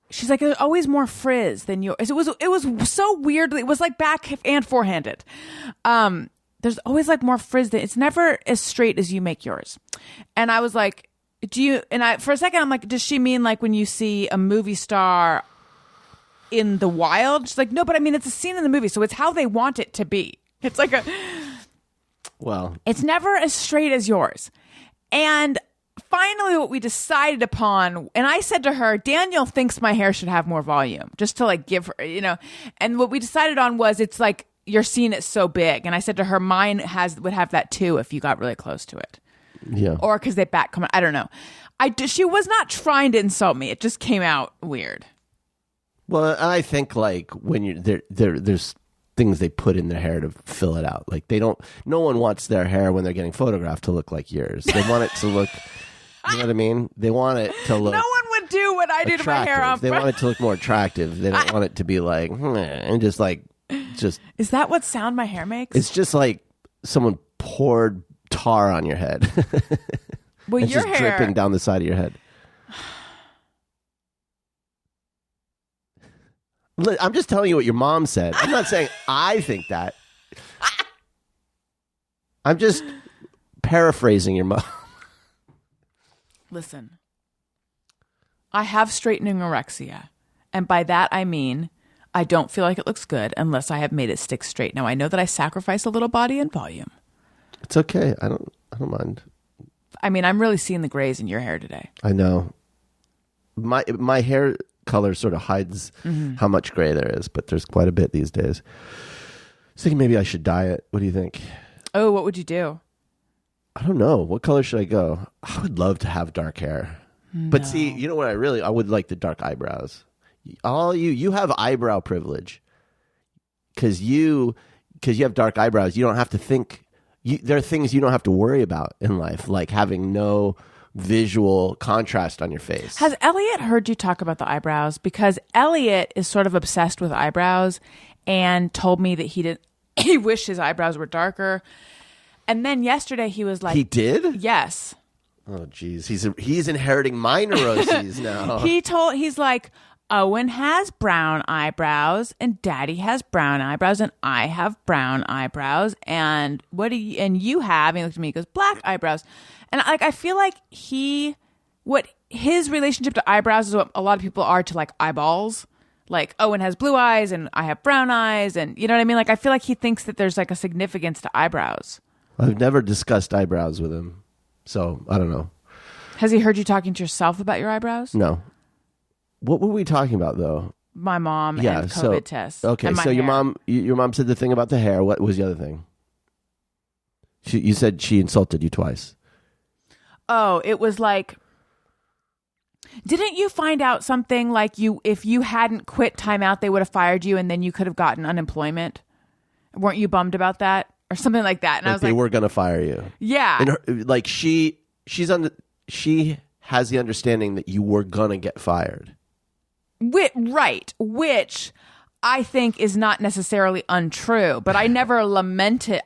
she's like, there's always more frizz than yours. It was so weird. It was like back and forehanded. There's always like more frizz. It's never as straight as you make yours. And I was like, for a second, I'm like, does she mean like when you see a movie star in the wild? She's like, no, but I mean, it's a scene in the movie. So it's how they want it to be. It's like it's never as straight as yours. And finally what we decided upon, and I said to her, Daniel thinks my hair should have more volume, just to like give her, and what we decided on was, it's like, you're seeing it so big. And I said to her, mine would have that too if you got really close to it. Yeah. Or because they back come. I don't know. She was not trying to insult me. It just came out weird. Well, I think like when there's things they put in their hair to fill it out. Like no one wants their hair when they're getting photographed to look like yours. They want it to look, you know what I mean? They want it to look. No one would do what I do to my hair. They want it to look more attractive. They don't want it to be like, and just like, Is that what sound my hair makes? It's just like someone poured tar on your head. Well, it's your just hair dripping down the side of your head. I'm just telling you what your mom said. I'm not saying I think that. I'm just paraphrasing your mom. Listen, I have straightening anorexia, and by that I mean I don't feel like it looks good unless I have made it stick straight. Now I know that I sacrifice a little body and volume. It's okay. I don't mind. I mean, I'm really seeing the grays in your hair today. I know. My hair color sort of hides how much gray there is, but there's quite a bit these days. I was thinking maybe I should dye it. What do you think? Oh, what would you do? I don't know. What color should I go? I would love to have dark hair. No. But see, you know what I would like the dark eyebrows. You have eyebrow privilege because you have dark eyebrows. You don't have to think. There are things you don't have to worry about in life, like having no visual contrast on your face. Has Elliot heard you talk about the eyebrows? Because Elliot is sort of obsessed with eyebrows and told me that he wished his eyebrows were darker. And then yesterday he was like, he did? Yes. Oh, geez. He's inheriting my neuroses now. He's like, Owen has brown eyebrows and Daddy has brown eyebrows and I have brown eyebrows and you have, and he looked at me, he goes, black eyebrows. And like, I feel like what his relationship to eyebrows is what a lot of people are to like eyeballs. Like Owen has blue eyes and I have brown eyes, and you know what I mean? Like, I feel like he thinks that there's like a significance to eyebrows. I've never discussed eyebrows with him, so I don't know. Has he heard you talking to yourself about your eyebrows? No. What were we talking about, though? My mom and COVID tests. Okay, so your mom said the thing about the hair. What was the other thing? You said she insulted you twice. Oh, it was like, didn't you find out something like if you hadn't quit timeout, they would have fired you and then you could have gotten unemployment? Weren't you bummed about that? Or something like that. And I was they like, were going to fire you. Yeah. And like she has the understanding that you were going to get fired. Right, which I think is not necessarily untrue, but I never lamented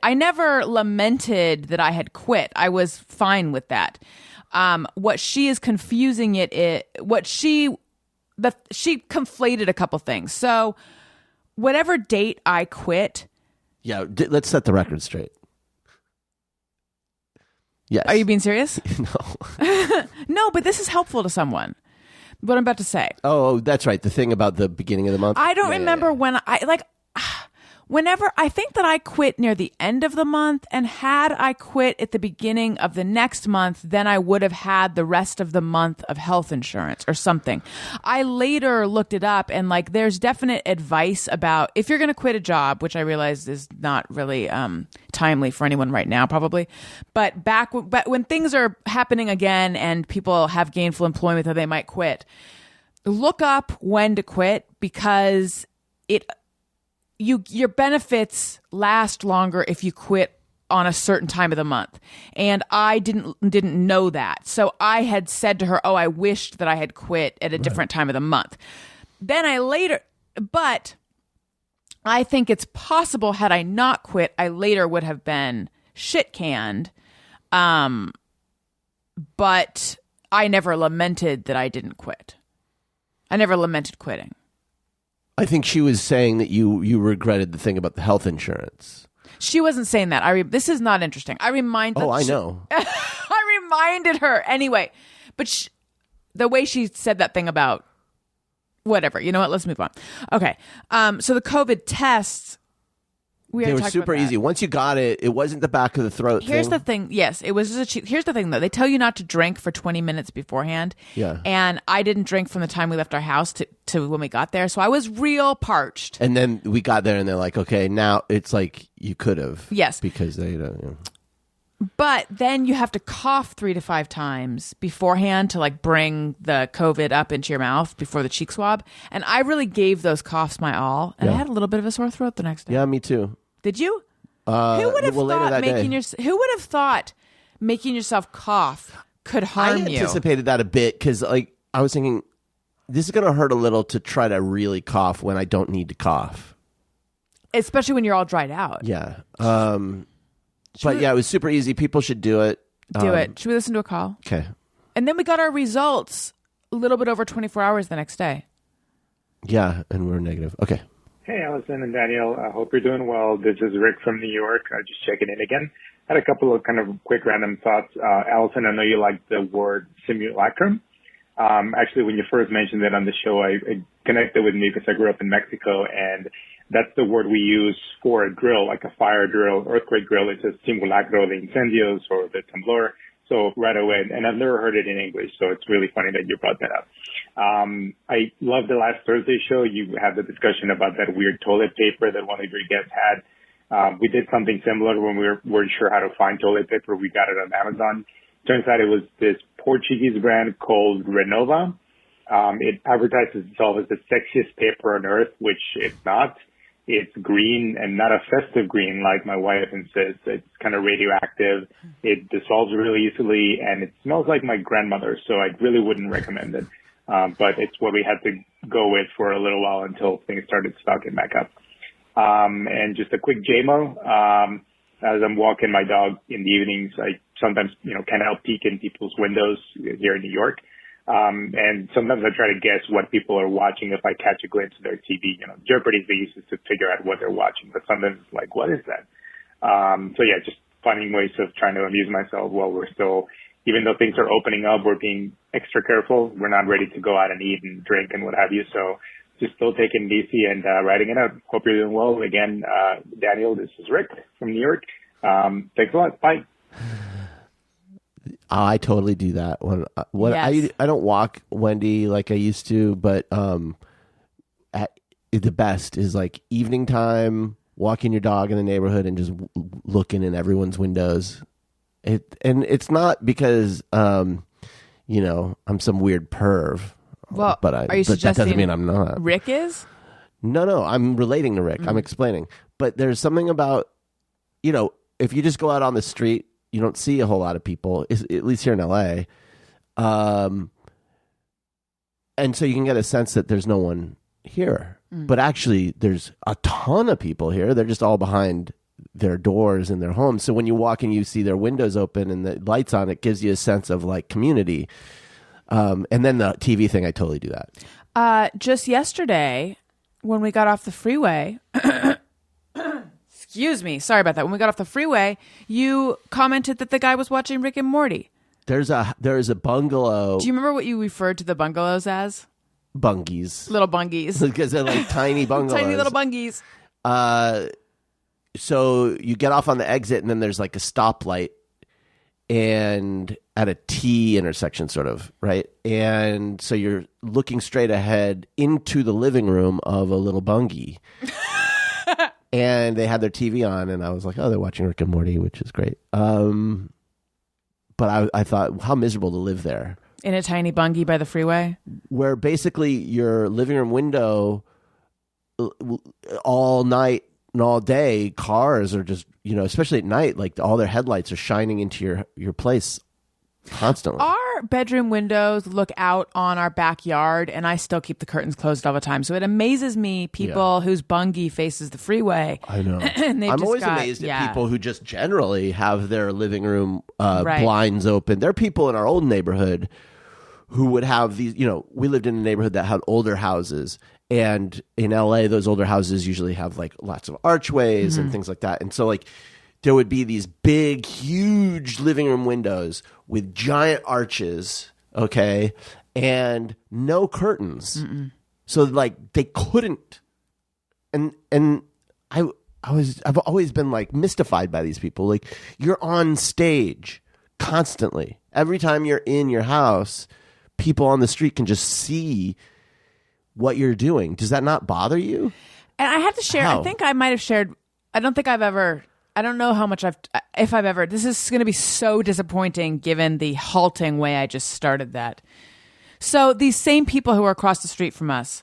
that I had quit. I was fine with that. What she is confusing she conflated a couple things. So whatever date I quit. Yeah, let's set the record straight. Yes. Are you being serious? No. No, but this is helpful to someone. What I'm about to say. Oh, that's right. The thing about the beginning of the month. I don't remember when whenever I think that I quit near the end of the month, and had I quit at the beginning of the next month, then I would have had the rest of the month of health insurance or something. I later looked it up, and like there's definite advice about if you're going to quit a job, which I realize is not really timely for anyone right now probably, but when things are happening again and people have gainful employment that they might quit, look up when to quit, because your benefits last longer if you quit on a certain time of the month. And I didn't know that. So I had said to her, oh, I wished that I had quit at a different time of the month. Then but I think it's possible had I not quit, I later would have been shit canned. But I never lamented that I didn't quit. I never lamented quitting. I think she was saying that you regretted the thing about the health insurance. She wasn't saying that. This is not interesting. I reminded. Oh, I know. I reminded her anyway, but the way she said that thing about whatever. You know what? Let's move on. Okay. So the COVID tests. They were super easy. Once you got it, it wasn't the back of the throat Here's thing. the thing. Yes, it was just here's the thing, though. They tell you not to drink for 20 minutes beforehand. Yeah. And I didn't drink from the time we left our house to when we got there. So I was real parched. And then we got there and they're like, okay, now it's like you could have. Yes. Because they don't. You know. But then you have to cough 3 to 5 times beforehand to like bring the COVID up into your mouth before the cheek swab. And I really gave those coughs my all. And I had a little bit of a sore throat the next day. Yeah, me too. Did you? Who would have thought making yourself cough could harm I you? anticipated that a bit because like I was thinking this is going to hurt a little to try to really cough when I don't need to cough. Especially when you're all dried out. Yeah. But yeah, it was super easy. People should do it. Do it. Should we listen to a call? Okay. And then we got our results a little bit over 24 hours the next day. Yeah, and we're negative. Okay. Hey, Alison and Daniel. I hope you're doing well. This is Rick from New York. Just checking in again. I had a couple of kind of quick random thoughts. Alison, I know you like the word simulacrum. Actually, when you first mentioned it on the show, it connected with me because I grew up in Mexico, and that's the word we use for a drill, like a fire drill, earthquake drill. It's a simulacro de incendios or the temblor. So right away, and I've never heard it in English, so it's really funny that you brought that up. I love the last Thursday show. You had the discussion about that weird toilet paper that one of your guests had. We did something similar when we weren't sure how to find toilet paper. We got it on Amazon. Turns out it was this Portuguese brand called Renova. It advertises itself as the sexiest paper on earth, which it's not. It's green and not a festive green like my wife insists. It's kind of radioactive. It dissolves really easily, and it smells like my grandmother, so I really wouldn't recommend it. But it's what we had to go with for a little while until things started stocking back up. And just a quick JMO. As I'm walking my dog in the evenings, I sometimes, can't help peek in people's windows here in New York. And sometimes I try to guess what people are watching if I catch a glimpse of their TV. Jeopardy's the easiest to figure out what they're watching, but sometimes it's like, what is that? So yeah, just finding ways of trying to amuse myself while we're still, even though things are opening up, we're being extra careful. We're not ready to go out and eat and drink and what have you. So just still taking it easy and riding it out. Hope you're doing well. Again, Daniel, this is Rick from New York. Thanks a lot. Bye. I totally do that. Yes. I don't walk Wendy like I used to, but the best is like evening time, walking your dog in the neighborhood and just looking in everyone's windows. And it's not because I'm some weird perv. Well, but are you that doesn't mean I'm not. Rick is? No, I'm relating to Rick. I'm explaining. But there's something about, if you just go out on the street, you don't see a whole lot of people, at least here in LA. And so you can get a sense that there's no one here. But actually, there's a ton of people here. They're just all behind their doors in their homes. So when you walk and you see their windows open and the lights on, it gives you a sense of like community. And then the TV thing, I totally do that. Just yesterday, when we got off the freeway... Excuse me. Sorry about that. When we got off the freeway, you commented that the guy was watching Rick and Morty. There's a bungalow. Do you remember what you referred to the bungalows as? Bungies. Little bungies. Because they're like tiny bungalows. Tiny little bungies. So you get off on the exit, and then there's like a stoplight, and at a T intersection, sort of, right? And so you're looking straight ahead into the living room of a little bungie. And they had their TV on, and I was like, oh, they're watching Rick and Morty, which is great. But I thought, how miserable to live there. In a tiny bungie by the freeway? Where basically your living room window all night and all day, cars are just, especially at night, like all their headlights are shining into your place constantly. Our bedroom windows look out on our backyard, and I still keep the curtains closed all the time. So it amazes me people whose bungie faces the freeway. I know. And I'm always amazed at people who just generally have their living room Right. blinds open. There are people in our old neighborhood who would have these, we lived in a neighborhood that had older houses. And in LA, those older houses usually have like lots of archways and things like that. And so like there would be these big, huge living room windows with giant arches, okay, and no curtains. So like they couldn't. And I've always been like mystified by these people. Like you're on stage constantly. Every time you're in your house, people on the street can just see what you're doing. Does that not bother you? And I have to share, How? I think I might have shared, I don't know how much if I've ever, this is going to be so disappointing given the halting way I just started that. So these same people who are across the street from us,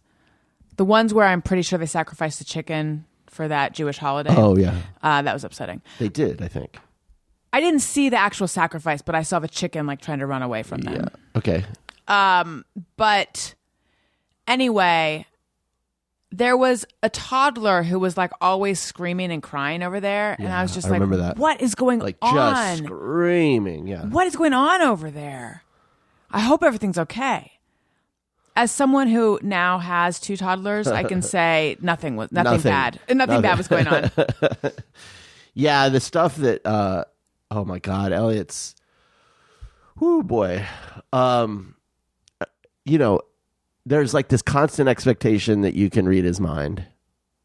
the ones where I'm pretty sure they sacrificed the chicken for that Jewish holiday. Oh, yeah. That was upsetting. They did, I think. I didn't see the actual sacrifice, but I saw the chicken like trying to run away from them. Yeah. Okay. But anyway, there was a toddler who was like always screaming and crying over there. And I was just I like, remember that. what is going Like on? just screaming. Yeah. What is going on over there? I hope everything's okay. As someone who now has two toddlers, I can say nothing bad. Nothing bad was going on. Yeah, the stuff that oh my God, Elliot's whoo boy. There's like this constant expectation that you can read his mind.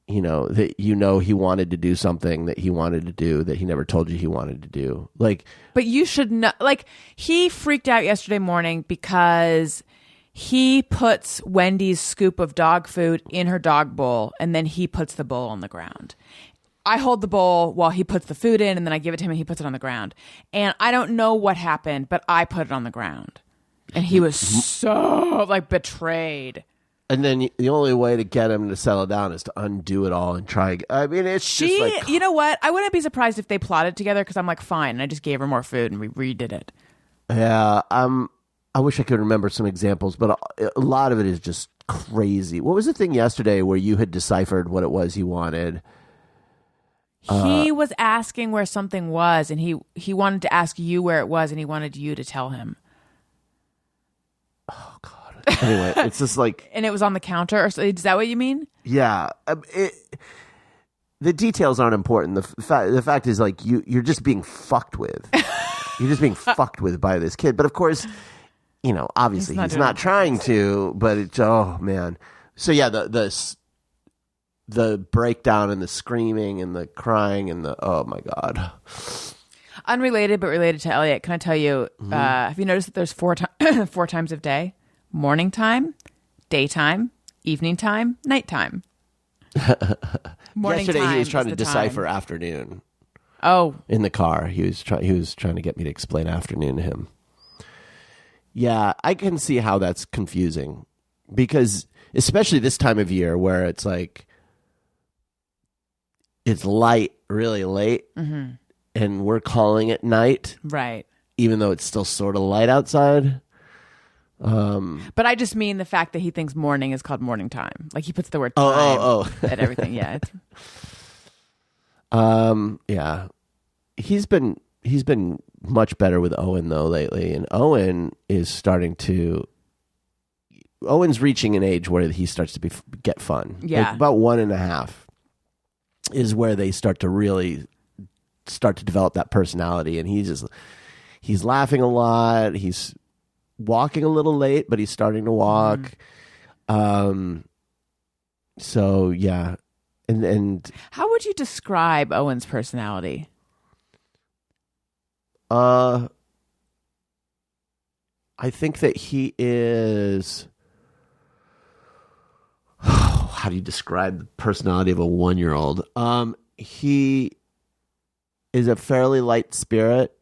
That he wanted to do something that he wanted to do that he never told you he wanted to do. Like, but you should know, like, he freaked out yesterday morning because he puts Wendy's scoop of dog food in her dog bowl, and then he puts the bowl on the ground. I hold the bowl while he puts the food in, and then I give it to him and he puts it on the ground. And I don't know what happened, but I put it on the ground. And he was so like betrayed. and then the only way to get him to settle down is to undo it all and try. I mean, it's just like, you know what? I wouldn't be surprised if they plotted together because I'm like, fine. And I just gave her more food and we redid it. yeah. I wish I could remember some examples, but a lot of it is just crazy. What was the thing yesterday where you had deciphered what it was he wanted? He was asking where something was, and he wanted to ask you where it was, and he wanted you to tell him. Oh God. Anyway, it's just like, And it was on the counter. Or so, is that what you mean? yeah. The details aren't important. The fact is, like, you're just being fucked with. You're just being fucked with by this kid. But of course, you know, obviously he's not trying to. But it's, oh man. So yeah, the breakdown and the screaming and the crying and the, oh my God. Unrelated but related to Elliot. Can I tell you? Have you noticed that there's four times of day? Morning time, daytime, evening time, nighttime. Morning Yesterday time he was trying is to the decipher time. afternoon Oh, in the car. He was trying to get me to explain afternoon to him. Yeah, I can see how that's confusing because especially this time of year where it's like it's light really late and we're calling it night right. even though it's still sort of light outside. But I just mean the fact that he thinks morning is called morning time. Like he puts the word time at everything. Yeah. It's... Yeah. He's been much better with Owen though lately, and Owen's reaching an age where he starts to get fun. Yeah. Like about 1.5 is where they start to develop that personality, and he's laughing a lot. He's walking a little late, but he's starting to walk. So yeah, and How would you describe Owen's personality? I think that he is. How do you describe the personality of a 1-year-old? He is a fairly light spirit.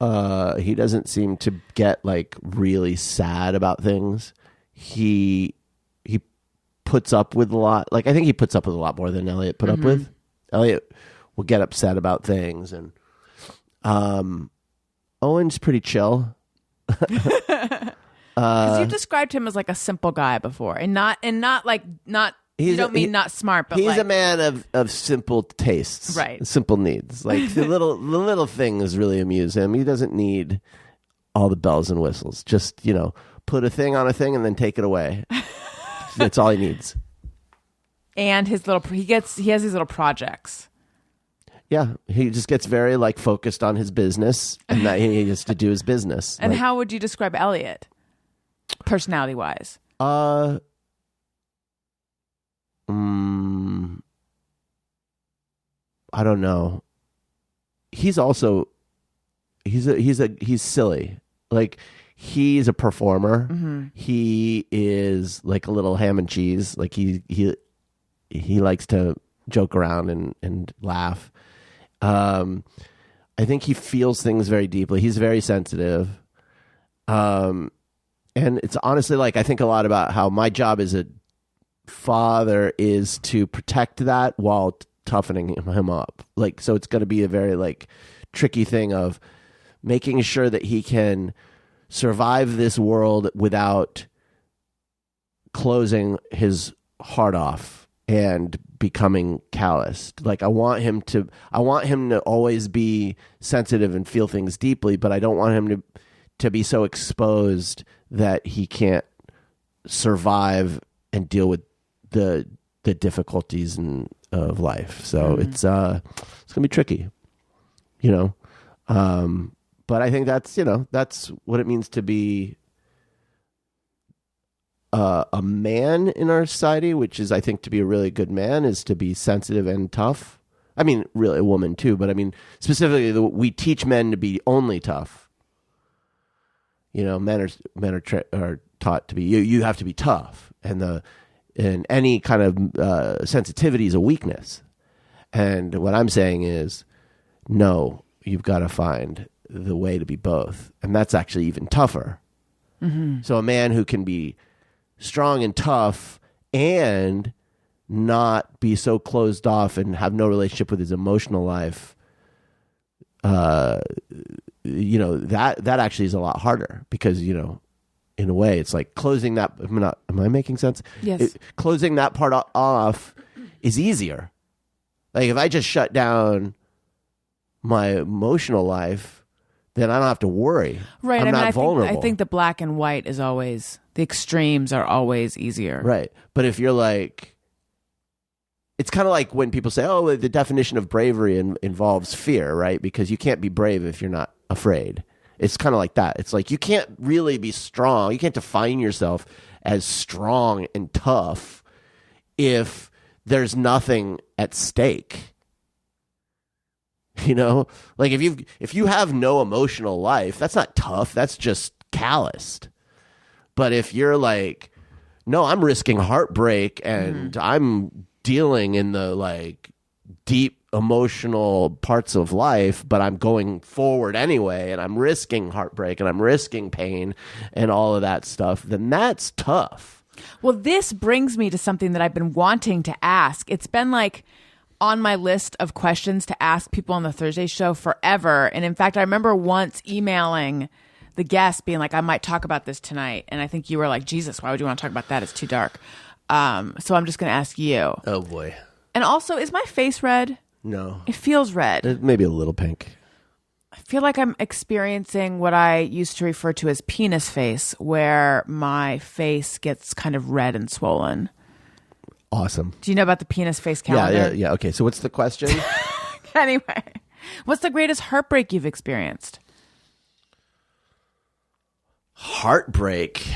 He doesn't seem to get like really sad about things. He puts up with a lot. Like I think he puts up with a lot more than Elliot put up with. Elliot will get upset about things, and Owen's pretty chill. Because you've described him as like a simple guy before, and not you don't mean not smart, but he's like, a man of simple tastes, Right. Simple needs. Like the little things really amuse him. He doesn't need all the bells and whistles. Just put a thing on a thing and then take it away. That's all he needs. And he has these little projects. Yeah, he just gets very like focused on his business, and that he has to do his business. And like, how would you describe Elliot, personality wise? I don't know. He's also he's silly. Like he's a performer. He is like a little ham and cheese. Like he likes to joke around and laugh. I think he feels things very deeply. He's very sensitive. And it's honestly like I think a lot about how my job as a father is to protect that while toughening him up. Like, so it's going to be a very like tricky thing of making sure that he can survive this world without closing his heart off and becoming calloused. Like I want him to always be sensitive and feel things deeply, but I don't want him to be so exposed that he can't survive and deal with the difficulties of life. So it's gonna be tricky, but I think that's what it means to be a man in our society, which is I think to be a really good man is to be sensitive and tough. I mean, really a woman too, but I mean specifically we teach men to be only tough. Men are taught to be you have to be tough, and any kind of sensitivity is a weakness. And what I'm saying is, no, you've got to find the way to be both, and that's actually even tougher. So a man who can be strong and tough and not be so closed off and have no relationship with his emotional life, that actually is a lot harder because in a way it's like closing that. Am I making sense? Yes. Closing that part off is easier. Like if I just shut down my emotional life, then I don't have to worry. Right. I'm not vulnerable. I think the black and white is always, the extremes are always easier. Right. But if you're like, it's kind of like when people say, oh, the definition of bravery involves fear, right? Because you can't be brave if you're not afraid. It's kind of like that. It's like you can't really be strong. You can't define yourself as strong and tough if there's nothing at stake. Like if you have no emotional life, that's not tough. That's just calloused. But if you're like, no, I'm risking heartbreak and I'm dealing in the like deep emotional parts of life, but I'm going forward anyway, and I'm risking heartbreak and I'm risking pain and all of that stuff, then that's tough. Well, this brings me to something that I've been wanting to ask. It's been like on my list of questions to ask people on the Thursday show forever. And in fact, I remember once emailing the guest being like, I might talk about this tonight. And I think you were like, Jesus, why would you want to talk about that? It's too dark. So I'm just going to ask you. Oh boy. And also, is my face red? No. It feels red. Maybe a little pink. I feel like I'm experiencing what I used to refer to as penis face, where my face gets kind of red and swollen. Awesome. Do you know about the penis face calendar? Yeah. Okay, so what's the question? Anyway, what's the greatest heartbreak you've experienced? Heartbreak.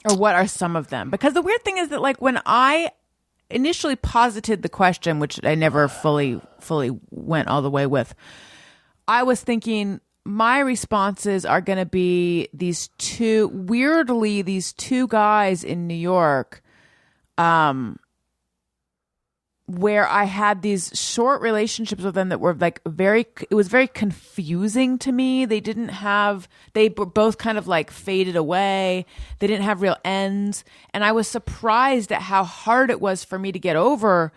Or what are some of them? Because the weird thing is that, like, when I initially posited the question, which I never fully went all the way with, I was thinking my responses are going to be these two guys in New York, where I had these short relationships with them that were like it was very confusing to me. They were both kind of like faded away. They didn't have real ends. And I was surprised at how hard it was for me to get over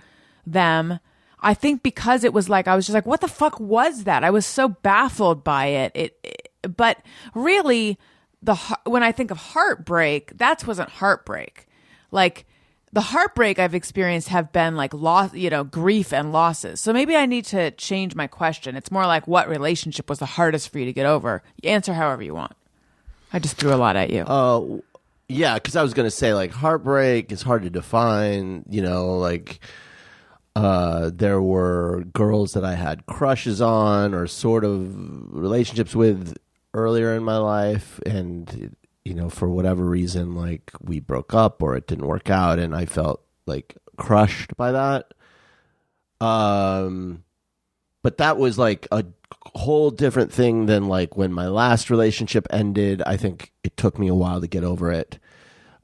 them. I think because it was like, I was just like, what the fuck was that? I was so baffled by it. But really when I think of heartbreak, that wasn't heartbreak. Like, the heartbreak I've experienced have been like loss, grief and losses. So maybe I need to change my question. It's more like, what relationship was the hardest for you to get over? Answer however you want. I just threw a lot at you. Yeah, because I was going to say, like, heartbreak is hard to define. Like, there were girls that I had crushes on or sort of relationships with earlier in my life, and for whatever reason, like, we broke up or it didn't work out, and I felt like crushed by that. But that was like a whole different thing than like when my last relationship ended. I think it took me a while to get over it.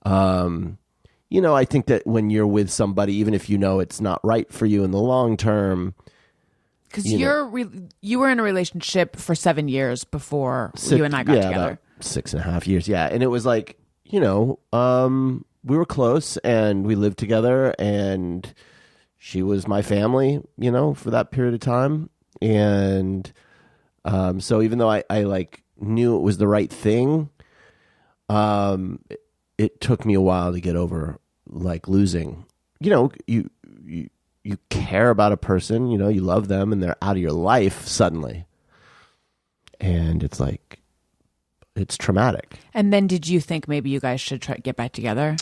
I think that when you're with somebody, even if it's not right for you in the long term, because you were in a relationship for 7 years before you and I got together. About 6.5 years, yeah. And it was like, we were close and we lived together, and she was my family, for that period of time. And so even though I like knew it was the right thing, it took me a while to get over like losing. You care about a person, you love them, and they're out of your life suddenly. And it's like, it's traumatic. And then did you think maybe you guys should try to get back together?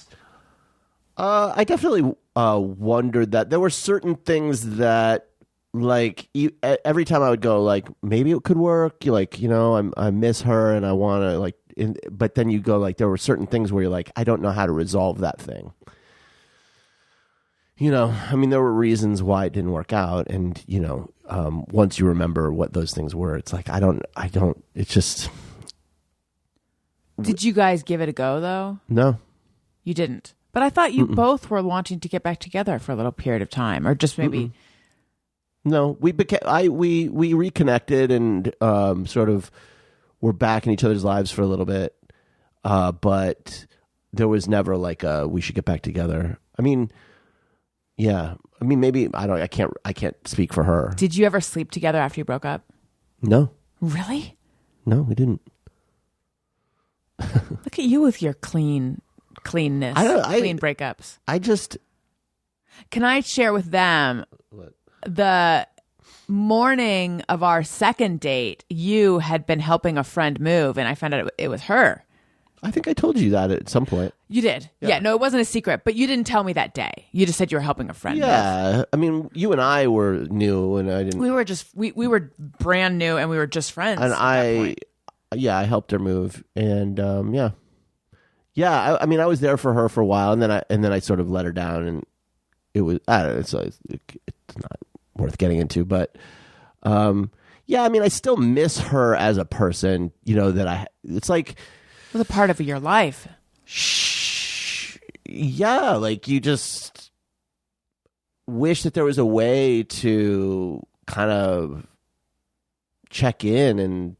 I definitely wondered that. There were certain things that, like, every time I would go, like, maybe it could work. I miss her and I want to, like, but then you go, like, there were certain things where you're like, I don't know how to resolve that thing. There were reasons why it didn't work out. And, once you remember what those things were, it's like, it's just... Did you guys give it a go, though? No. You didn't? But I thought you both were wanting to get back together for a little period of time, or just maybe... No, we reconnected and sort of were back in each other's lives for a little bit. But there was never like we should get back together. I mean, yeah. I mean, maybe, I can't speak for her. Did you ever sleep together after you broke up? No. Really? No, we didn't. Look at you with your cleanness, clean breakups. Can I share with them what? The morning of our second date, you had been helping a friend move, and I found out it was her. I think I told you that at some point. You did? Yeah. No, it wasn't a secret, but you didn't tell me that day. You just said you were helping a friend move. Yeah. I mean, you and I were new, and I didn't... We were brand new, and we were just friends and at that point. I helped her move, and yeah. I mean, I was there for her for a while, and then I sort of let her down, and it was, I don't know, it's not worth getting into, but yeah, I mean, I still miss her as a person, it's like... It was a part of your life. Yeah, like, you just wish that there was a way to kind of check in,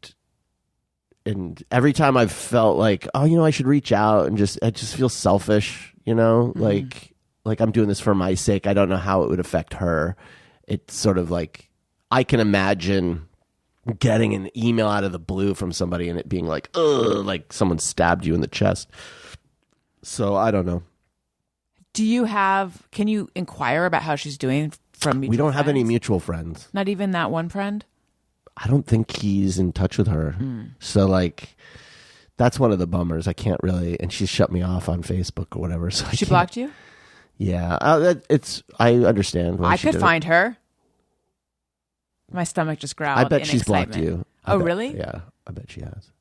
and every time I've felt like, I should reach out, and I just feel selfish, like I'm doing this for my sake. I don't know how it would affect her. It's sort of like, I can imagine getting an email out of the blue from somebody and it being like, ugh, like someone stabbed you in the chest. So I don't know. Can you inquire about how she's doing from mutual We don't friends? have any mutual friends. Not even that one friend? I don't think he's in touch with her. So like, that's one of the bummers. I can't really, and she's shut me off on Facebook or whatever. So She blocked you? Yeah. I understand. I could find her. My stomach just growled. I bet in she's blocked excitement. you. Really? Yeah, I bet she has.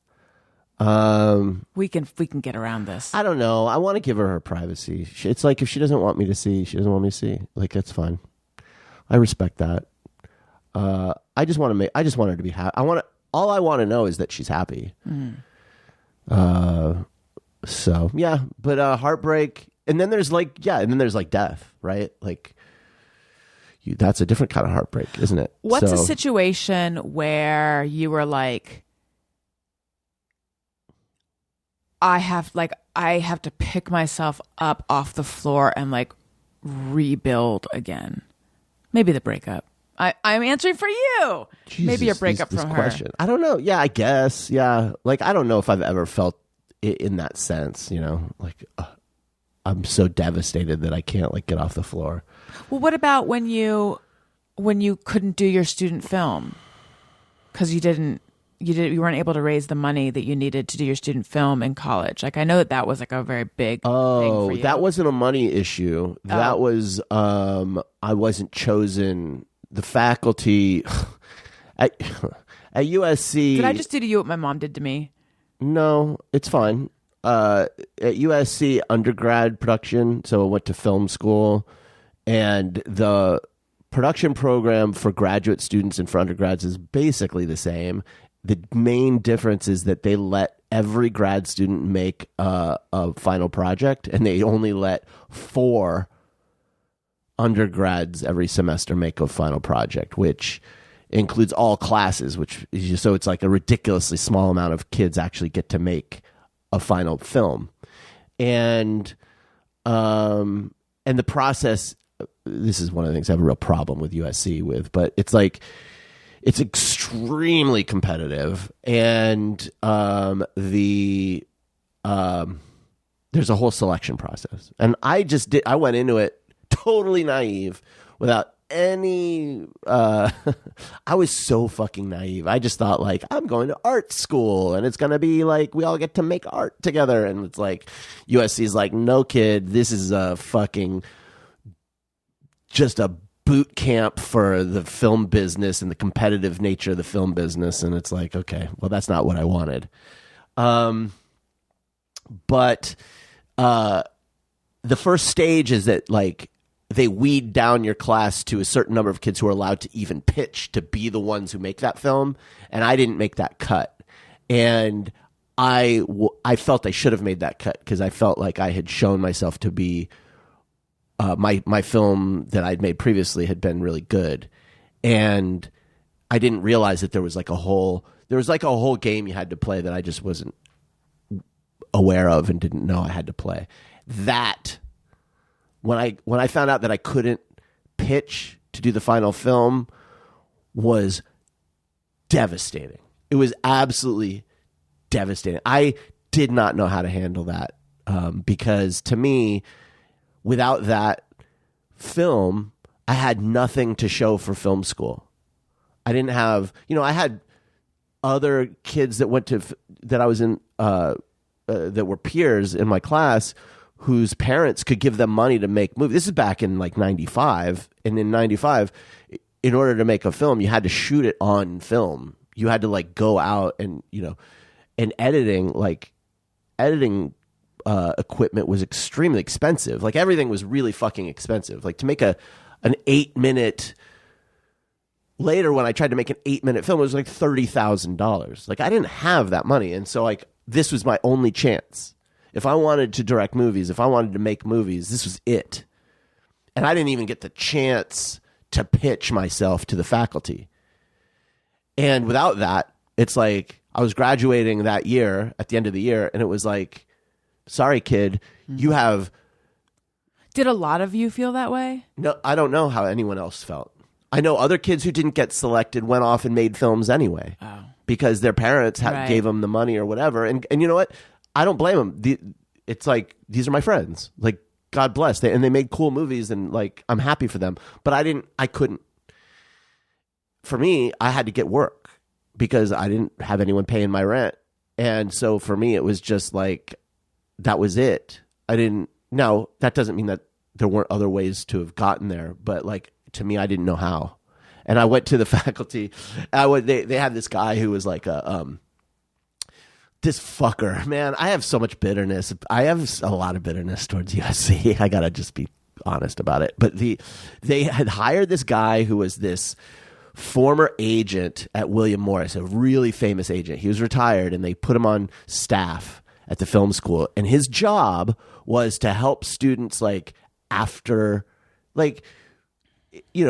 We can get around this. I don't know. I want to give her privacy. It's like if she doesn't want me to see, she doesn't want me to see. Like, that's fine. I respect that. I just want her to be happy. All I want to know is that she's happy. So yeah, but heartbreak, and then there's death, right? Like, that's a different kind of heartbreak, isn't it? What's a situation where you were like, I have to pick myself up off the floor and like rebuild again? Maybe the breakup. I'm answering for you. Jesus, maybe a breakup this from question. her. I don't know. Yeah, I guess. Yeah. Like, I don't know if I've ever felt it in that sense, like I'm so devastated that I can't like get off the floor. Well, what about when you couldn't do your student film because you weren't able to raise the money that you needed to do your student film in college? Like, I know that was like a very big thing for you. That wasn't a money issue. That was I wasn't chosen. The faculty at USC. Did I just do to you what my mom did to me? No, it's fine. At USC undergrad production, so I went to film school, and the production program for graduate students and for undergrads is basically the same. The main difference is that they let every grad student make a final project, and they only let 4 undergrads every semester make a final project, which includes all classes, so it's like a ridiculously small amount of kids actually get to make a final film. And the process, this is one of the things I have a real problem with USC with, but it's like, it's extremely competitive, and there's a whole selection process. And I went into it totally naive without any I was so fucking naive. I just thought, like, I'm going to art school and it's gonna be like we all get to make art together, and it's like USC's like, no kid, this is a fucking just a boot camp for the film business and the competitive nature of the film business. And it's like, okay, well, that's not what I wanted. But the first stage is that, like, they weed down your class to a certain number of kids who are allowed to even pitch to be the ones who make that film. And I didn't make that cut. And I felt I should have made that cut because I felt like I had shown myself to be my film that I'd made previously had been really good. And I didn't realize that there was like a whole game you had to play that I just wasn't aware of and didn't know I had to play. That when I found out that I couldn't pitch to do the final film was devastating. It was absolutely devastating. I did not know how to handle that because to me, without that film, I had nothing to show for film school. I didn't have, I had other kids that that I was in, that were peers in my class whose parents could give them money to make movies. This is back in like 95. And in 95, in order to make a film, you had to shoot it on film. You had to like go out and, and editing equipment was extremely expensive. Like everything was really fucking expensive. Like to make an 8-minute, later when I tried to make an 8-minute film, it was like $30,000. Like I didn't have that money. And so like this was my only chance. If I wanted to direct movies, if I wanted to make movies, this was it. And I didn't even get the chance to pitch myself to the faculty. And without that, it's like I was graduating that year at the end of the year, and it was like, sorry, kid, you have... Did a lot of you feel that way? No, I don't know how anyone else felt. I know other kids who didn't get selected went off and made films anyway. Oh. Because their parents Right. gave them the money or whatever. And you know what? I don't blame them. It's like, these are my friends. Like, God bless. And they made cool movies, and like, I'm happy for them. But I couldn't. For me, I had to get work because I didn't have anyone paying my rent. And so for me, it was just like, that was it. Now, that doesn't mean that there weren't other ways to have gotten there. But like, to me, I didn't know how. And I went to the faculty. They had this guy who was like a this fucker, man, I have so much bitterness. I have a lot of bitterness towards USC. I gotta just be honest about it. But they had hired this guy who was this former agent at William Morris, a really famous agent. He was retired, and they put him on staff at the film school. And his job was to help students after,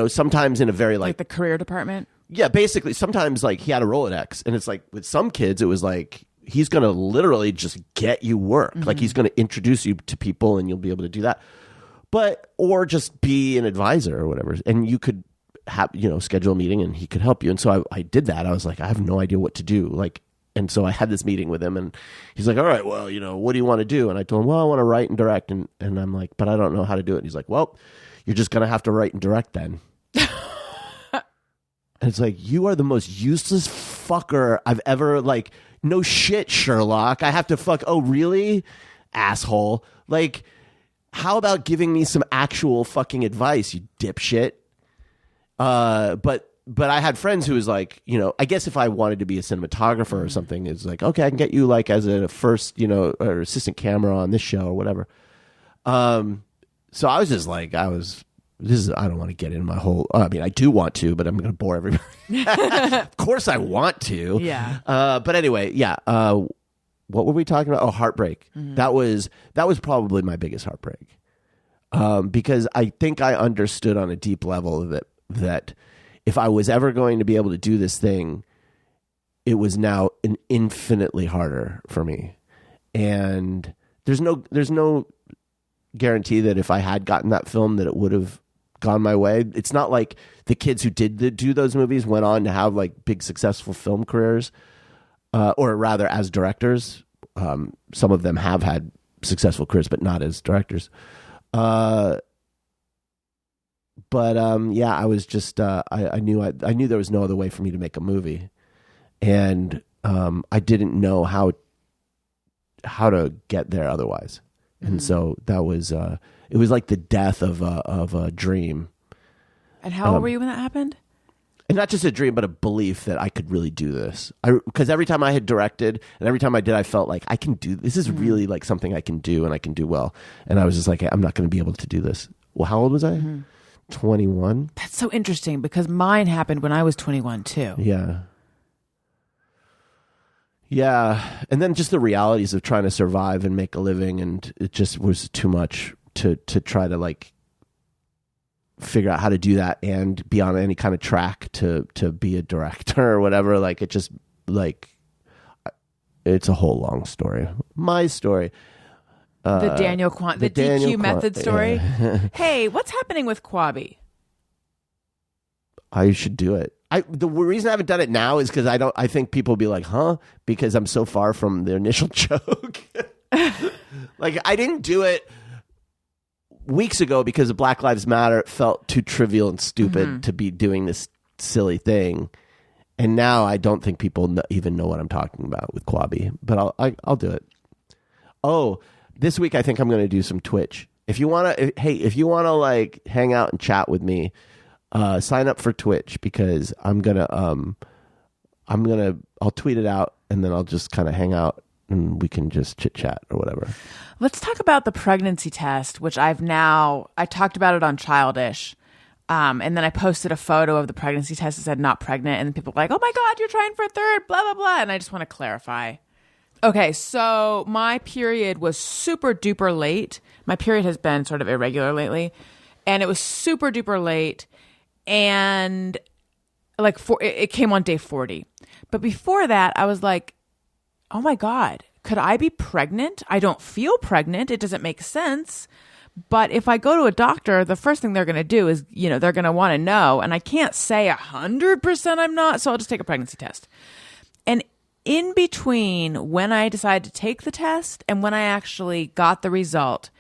sometimes in a very Like the career department? yeah, basically sometimes he had a Rolodex, and it's with some kids it was he's going to literally just get you work. He's going to introduce you to people and you'll be able to do that. Or just be an advisor or whatever. And you could have, schedule a meeting and he could help you. And so I did that. I was like, I have no idea what to do. And so I had this meeting with him and he's like, all right, well, what do you want to do? And I told him, well, I want to write and direct. And I'm like, but I don't know how to do it. And he's like, well, you're just going to have to write and direct then. And it's you are the most useless fucker I've ever, no shit, Sherlock. I have to oh, really? Asshole. How about giving me some actual fucking advice, you dipshit? But I had friends who was I guess if I wanted to be a cinematographer or something, it's okay, I can get you as a first, or assistant camera on this show or whatever. So I was just I don't want to get into my whole, I mean, I do want to, but I'm going to bore everybody. Of course I want to. Yeah. But anyway, yeah. What were we talking about? Oh, heartbreak. Mm-hmm. That was probably my biggest heartbreak. Because I think I understood on a deep level that if I was ever going to be able to do this thing, it was now an infinitely harder for me. And there's no guarantee that if I had gotten that film that it would have gone my way. It's not like the kids who did do those movies went on to have big successful film careers, or rather as directors. Some of them have had successful careers, but not as directors. Yeah, I was just I knew there was no other way for me to make a movie, and I didn't know how to get there otherwise. And so that was it was like the death of a dream. And how old were you when that happened? And not just a dream, but a belief that I could really do this. Because every time I had directed and every time I did, I felt like I can do this. Is really something I can do and I can do well. And I was just I'm not going to be able to do this. Well, how old was I? 21. That's so interesting because mine happened when I was 21 too. Yeah. Yeah. And then just the realities of trying to survive and make a living. And it just was too much to try to figure out how to do that and be on any kind of track to be a director or whatever. It just it's a whole long story. My story. The Daniel the DQ method story. Yeah. Hey, what's happening with Quabi? I should do it. The reason I haven't done it now is because I think people will be like, huh? Because I'm so far from the initial joke. I didn't do it weeks ago because of Black Lives Matter. It felt too trivial and stupid to be doing this silly thing. And now I don't think people even know what I'm talking about with Quabi. But I'll do it. Oh, this week I think I'm going to do some Twitch. If you want to hang out and chat with me, sign up for Twitch because I'll tweet it out and then I'll just kind of hang out and we can just chit chat or whatever. Let's talk about the pregnancy test, which I talked about it on Childish. And then I posted a photo of the pregnancy test that said not pregnant. And people were like, oh my God, you're trying for a third, blah, blah, blah. And I just want to clarify. Okay, so my period was super duper late. My period has been sort of irregular lately. And it was super duper late. And it came on day 40. But before that, I was like, oh my God, could I be pregnant? I don't feel pregnant. It doesn't make sense. But if I go to a doctor, the first thing they're going to do is, they're going to want to know. And I can't say 100% I'm not. So I'll just take a pregnancy test. And in between when I decided to take the test and when I actually got the result,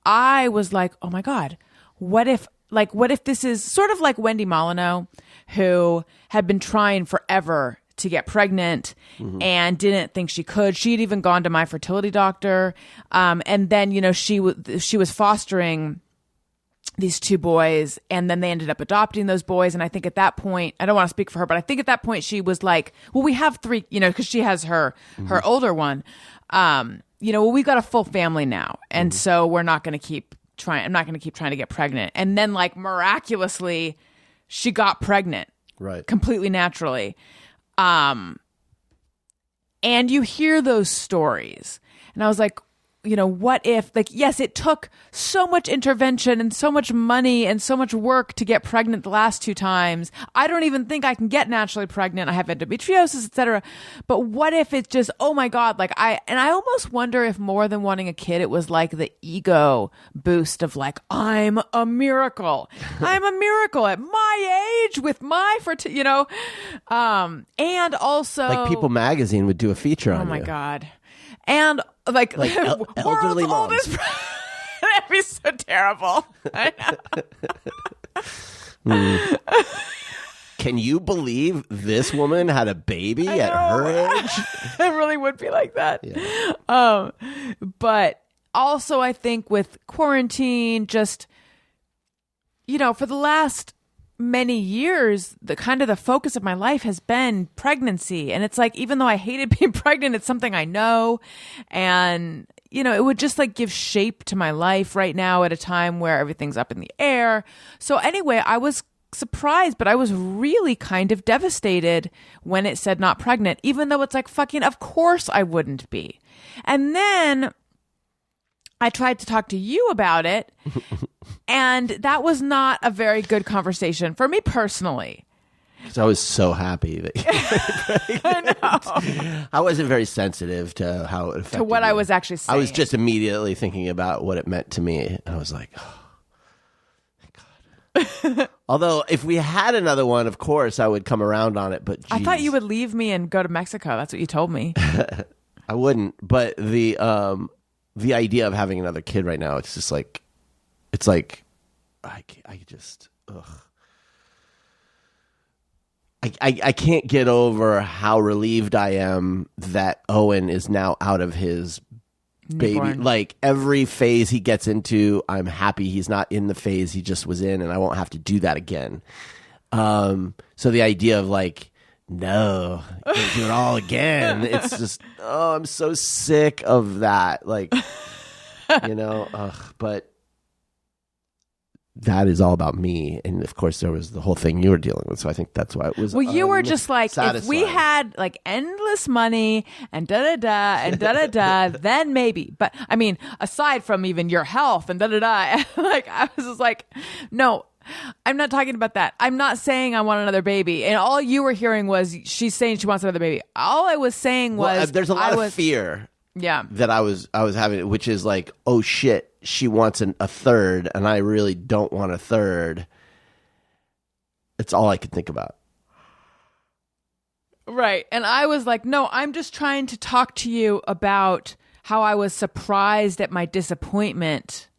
I was like, oh my God, what if this is sort of like Wendy Molyneux, who had been trying forever to get pregnant and didn't think she could. She'd even gone to my fertility doctor. And then, she was fostering these 2 boys, and then they ended up adopting those boys. And I think at that point, I don't want to speak for her, but I think at that point she was like, well, we have 3, because she has her older one. Well, we've got a full family now. And so we're not going to keep trying. I'm not going to keep trying to get pregnant. And then like miraculously she got pregnant. Right. Completely naturally. And you hear those stories. And I was like, what if, like, yes, it took so much intervention and so much money and so much work to get pregnant the last 2 times. I don't even think I can get naturally pregnant. I have endometriosis, etc. But what if it's just, oh my God, like I almost wonder if more than wanting a kid, it was like the ego boost of like, I'm a miracle. I'm a miracle at my age with my and also Like People Magazine would do a feature on oh you. my God. And like elderly world's oldest moms. That'd be so terrible. I know. Can you believe this woman had a baby at her age? It really would be like that. Yeah. But also I think with quarantine, just, for the last many years, the focus of my life has been pregnancy. And it's like, even though I hated being pregnant, it's something I know. And, it would just like give shape to my life right now at a time where everything's up in the air. So anyway, I was surprised, but I was really kind of devastated when it said not pregnant, even though it's like, fucking, of course I wouldn't be. And then I tried to talk to you about it, and that was not a very good conversation for me personally. Because I was so happy that you I know. I wasn't very sensitive to how it affected To what me. I was actually saying. I was just immediately thinking about what it meant to me. And I was like, oh, thank God. Although, if we had another one, of course, I would come around on it. But I thought geez. you would leave me and go to Mexico. That's what you told me. I wouldn't. But the idea of having another kid right now, it's just like, I just, ugh. I can't get over how relieved I am that Owen is now out of his baby. Newborn. Like every phase he gets into, I'm happy he's not in the phase he just was in, and I won't have to do that again. So the idea of like, no, you can't do it all again. It's just, oh, I'm so sick of that. Like, but that is all about me. And of course there was the whole thing you were dealing with. So I think that's why it was. Well, you were just like, if we satisfying. had like endless money and da-da-da and da-da-da, then maybe. But I mean, aside from even your health and da-da-da, like I was just like, no, I'm not talking about that. I'm not saying I want another baby. And all you were hearing was she's saying she wants another baby. All I was saying was there's a lot of fear. Yeah. That I was having, which is like, oh shit, she wants a third, and I really don't want a third. It's all I could think about. Right. And I was like, no, I'm just trying to talk to you about how I was surprised at my disappointment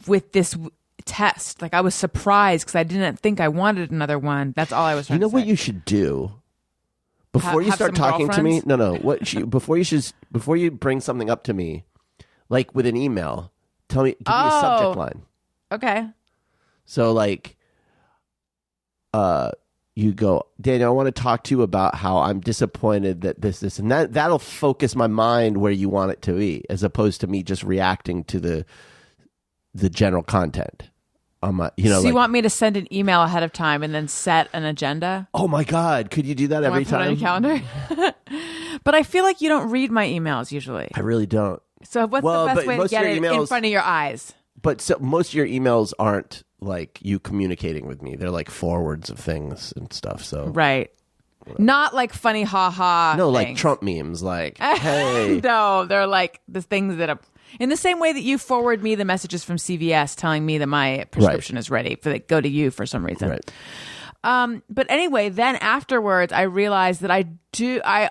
with this test. Like I was surprised because I didn't think I wanted another one. That's all I was trying to say. You know what you should do? Before you have start some talking to me, girlfriends? before you bring something up to me, like with an email, give me a subject line. Okay. So like, you go, Daniel, I want to talk to you about how I'm disappointed that this, and that'll focus my mind where you want it to be, as opposed to me just reacting to the general content. So you want me to send an email ahead of time and then set an agenda? Oh my God, could you do that every time? Put it on your calendar? But I feel like you don't read my emails usually. I really don't. So what's the best way to get it in front of your eyes? But so most of your emails aren't like you communicating with me. They're like forwards of things and stuff. So right. Not like funny ha-ha No, like things. Trump memes, like, hey. No, they're like the things that are... In the same way that you forward me the messages from CVS telling me that my prescription is ready, that go to you for some reason. Right. But anyway, then afterwards, I realized that I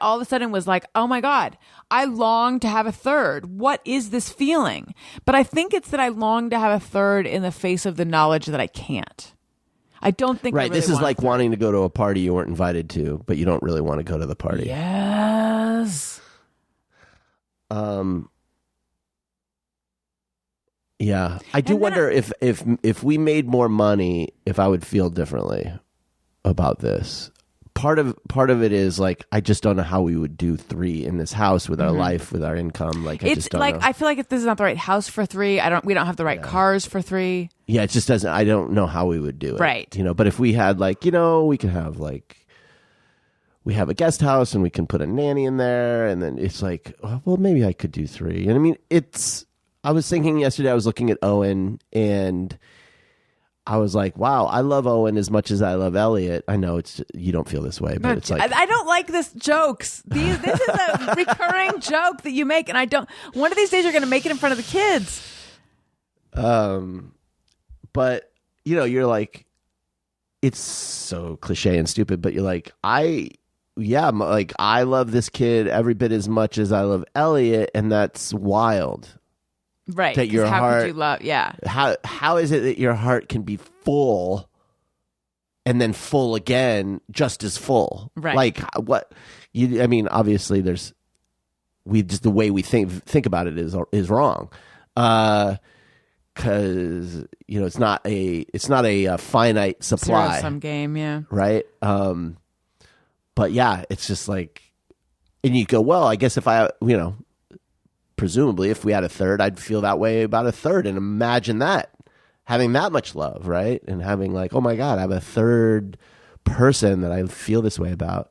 all of a sudden was like, oh my God, I long to have a third. What is this feeling? But I think it's that I long to have a third in the face of the knowledge that I can't. I don't think I Right. really This is want a like third. wanting to go to a party you weren't invited to, but you don't really want to go to the party. Yes. Yeah, I do wonder if we made more money, if I would feel differently about this. Part of it is like I just don't know how we would do 3 in this house with our life, with our income. Like I just don't know. I feel like if this is not the right house for 3, we don't have the right cars for 3. Yeah, it just doesn't. I don't know how we would do it. Right. But if we had we could have we have a guest house and we can put a nanny in there, and then it's like, oh, well, maybe I could do 3. And I mean, I was thinking yesterday, I was looking at Owen, and I was like, wow, I love Owen as much as I love Elliot. I know you don't feel this way, but it's like, I don't like this jokes. This is a recurring joke that you make, and I don't. One of these days, you're going to make it in front of the kids. But you're like, it's so cliche and stupid, but you're like, I love this kid every bit as much as I love Elliot, and that's wild. Right. That your how heart, could you love? Yeah. How is it that your heart can be full and then full again, just as full? Right. Like what? I mean, obviously, the way we think about it is wrong. Because it's not a finite supply. Zero-sum game, yeah. Right. But yeah, it's just like, and you go, well, I guess if presumably if we had a third, I'd feel that way about a third. And imagine that, having that much love, right? And having like, oh my God, I have a third person that I feel this way about.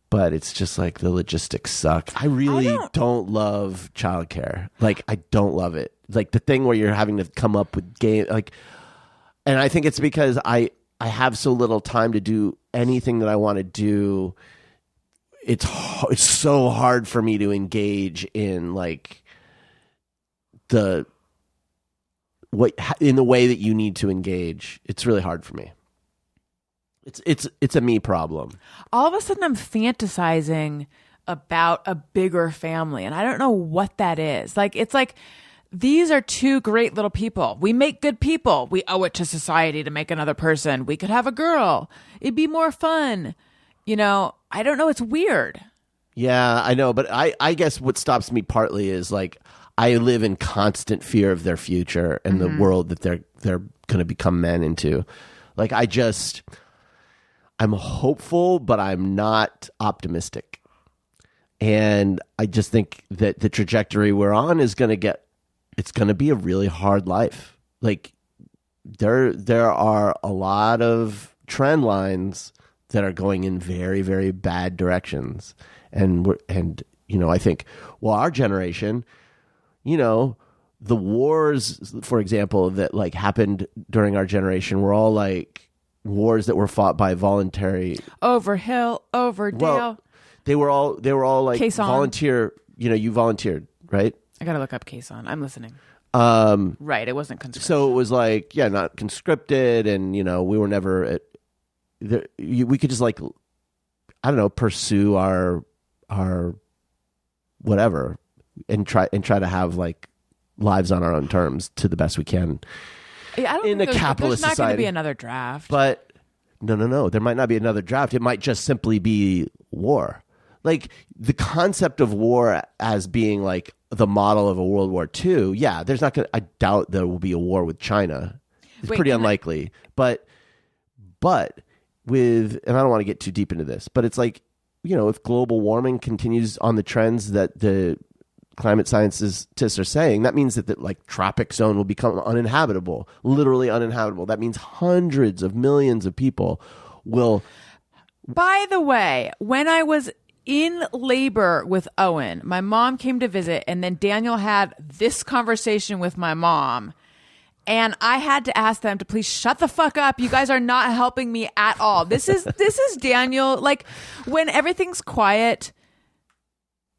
But it's just like the logistics suck. I really don't love childcare. Like, I don't love it. Like the thing where you're having to come up with game, like, and I think it's because I have so little time to do anything that I want to do. It's so hard for me to engage in like in the way that you need to engage. It's really hard for me. It's a me problem. All of a sudden I'm fantasizing about a bigger family, and I don't know what that is. Like, it's like, these are 2 great little people. We make good people. We owe it to society to make another person. We could have a girl. It'd be more fun. I don't know. It's weird. Yeah, I know. But I guess what stops me partly is like, I live in constant fear of their future and the world that they're going to become men into. Like, I'm hopeful, but I'm not optimistic. And I just think that the trajectory we're on is going to be a really hard life. Like, there are a lot of trend lines that are going in very, very bad directions. And I think, well, our generation, the wars, for example, that like happened during our generation were all like wars that were fought by voluntary. Over hill, over dale. Well, they were all like Case on. volunteer. You volunteered, right? I gotta look up case on. I'm listening. Right, it wasn't conscripted. So it was like, yeah, not conscripted, and we were never we could just like, I don't know, pursue our whatever and try to have like lives on our own terms to the best we can. Yeah, I don't in think a capitalist there's not society. Going to be another draft. But no, there might not be another draft. It might just simply be war. Like the concept of war as being like the model of a World War II. Yeah, there's not going to, I doubt there will be a war with China. It's pretty unlikely. But with, and I don't want to get too deep into this, but it's like, if global warming continues on the trends that the climate scientists are saying, that means that the like tropic zone will become uninhabitable, literally uninhabitable. That means hundreds of millions of people will. By the way, when I was in labor with Owen, my mom came to visit, and then Daniel had this conversation with my mom. And I had to ask them to please shut the fuck up. You guys are not helping me at all. This is Daniel. Like, when everything's quiet,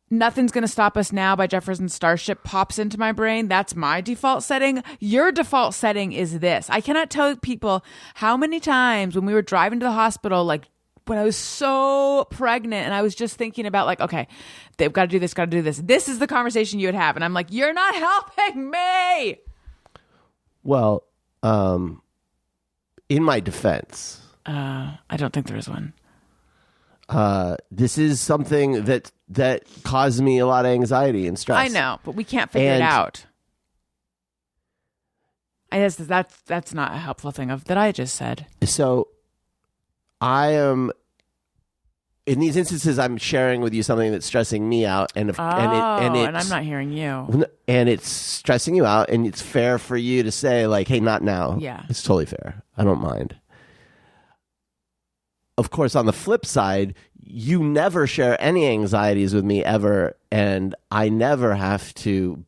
Nothing's Gonna Stop Us Now by Jefferson Starship pops into my brain. That's my default setting. Your default setting is this. I cannot tell people how many times when we were driving to the hospital, like when I was so pregnant and I was just thinking about like, okay, they've got to do this, got to do this. This is the conversation you would have. And I'm like, you're not helping me. Well, in my defense, I don't think there is one. This is something that caused me a lot of anxiety and stress. I know, but we can't figure it out. I guess that's not a helpful thing that I just said. So I am, in these instances, I'm sharing with you something that's stressing me out. And I'm not hearing you. And it's stressing you out, and it's fair for you to say, like, hey, not now. Yeah. It's totally fair. I don't mind. Of course, on the flip side, you never share any anxieties with me ever, and I never have to,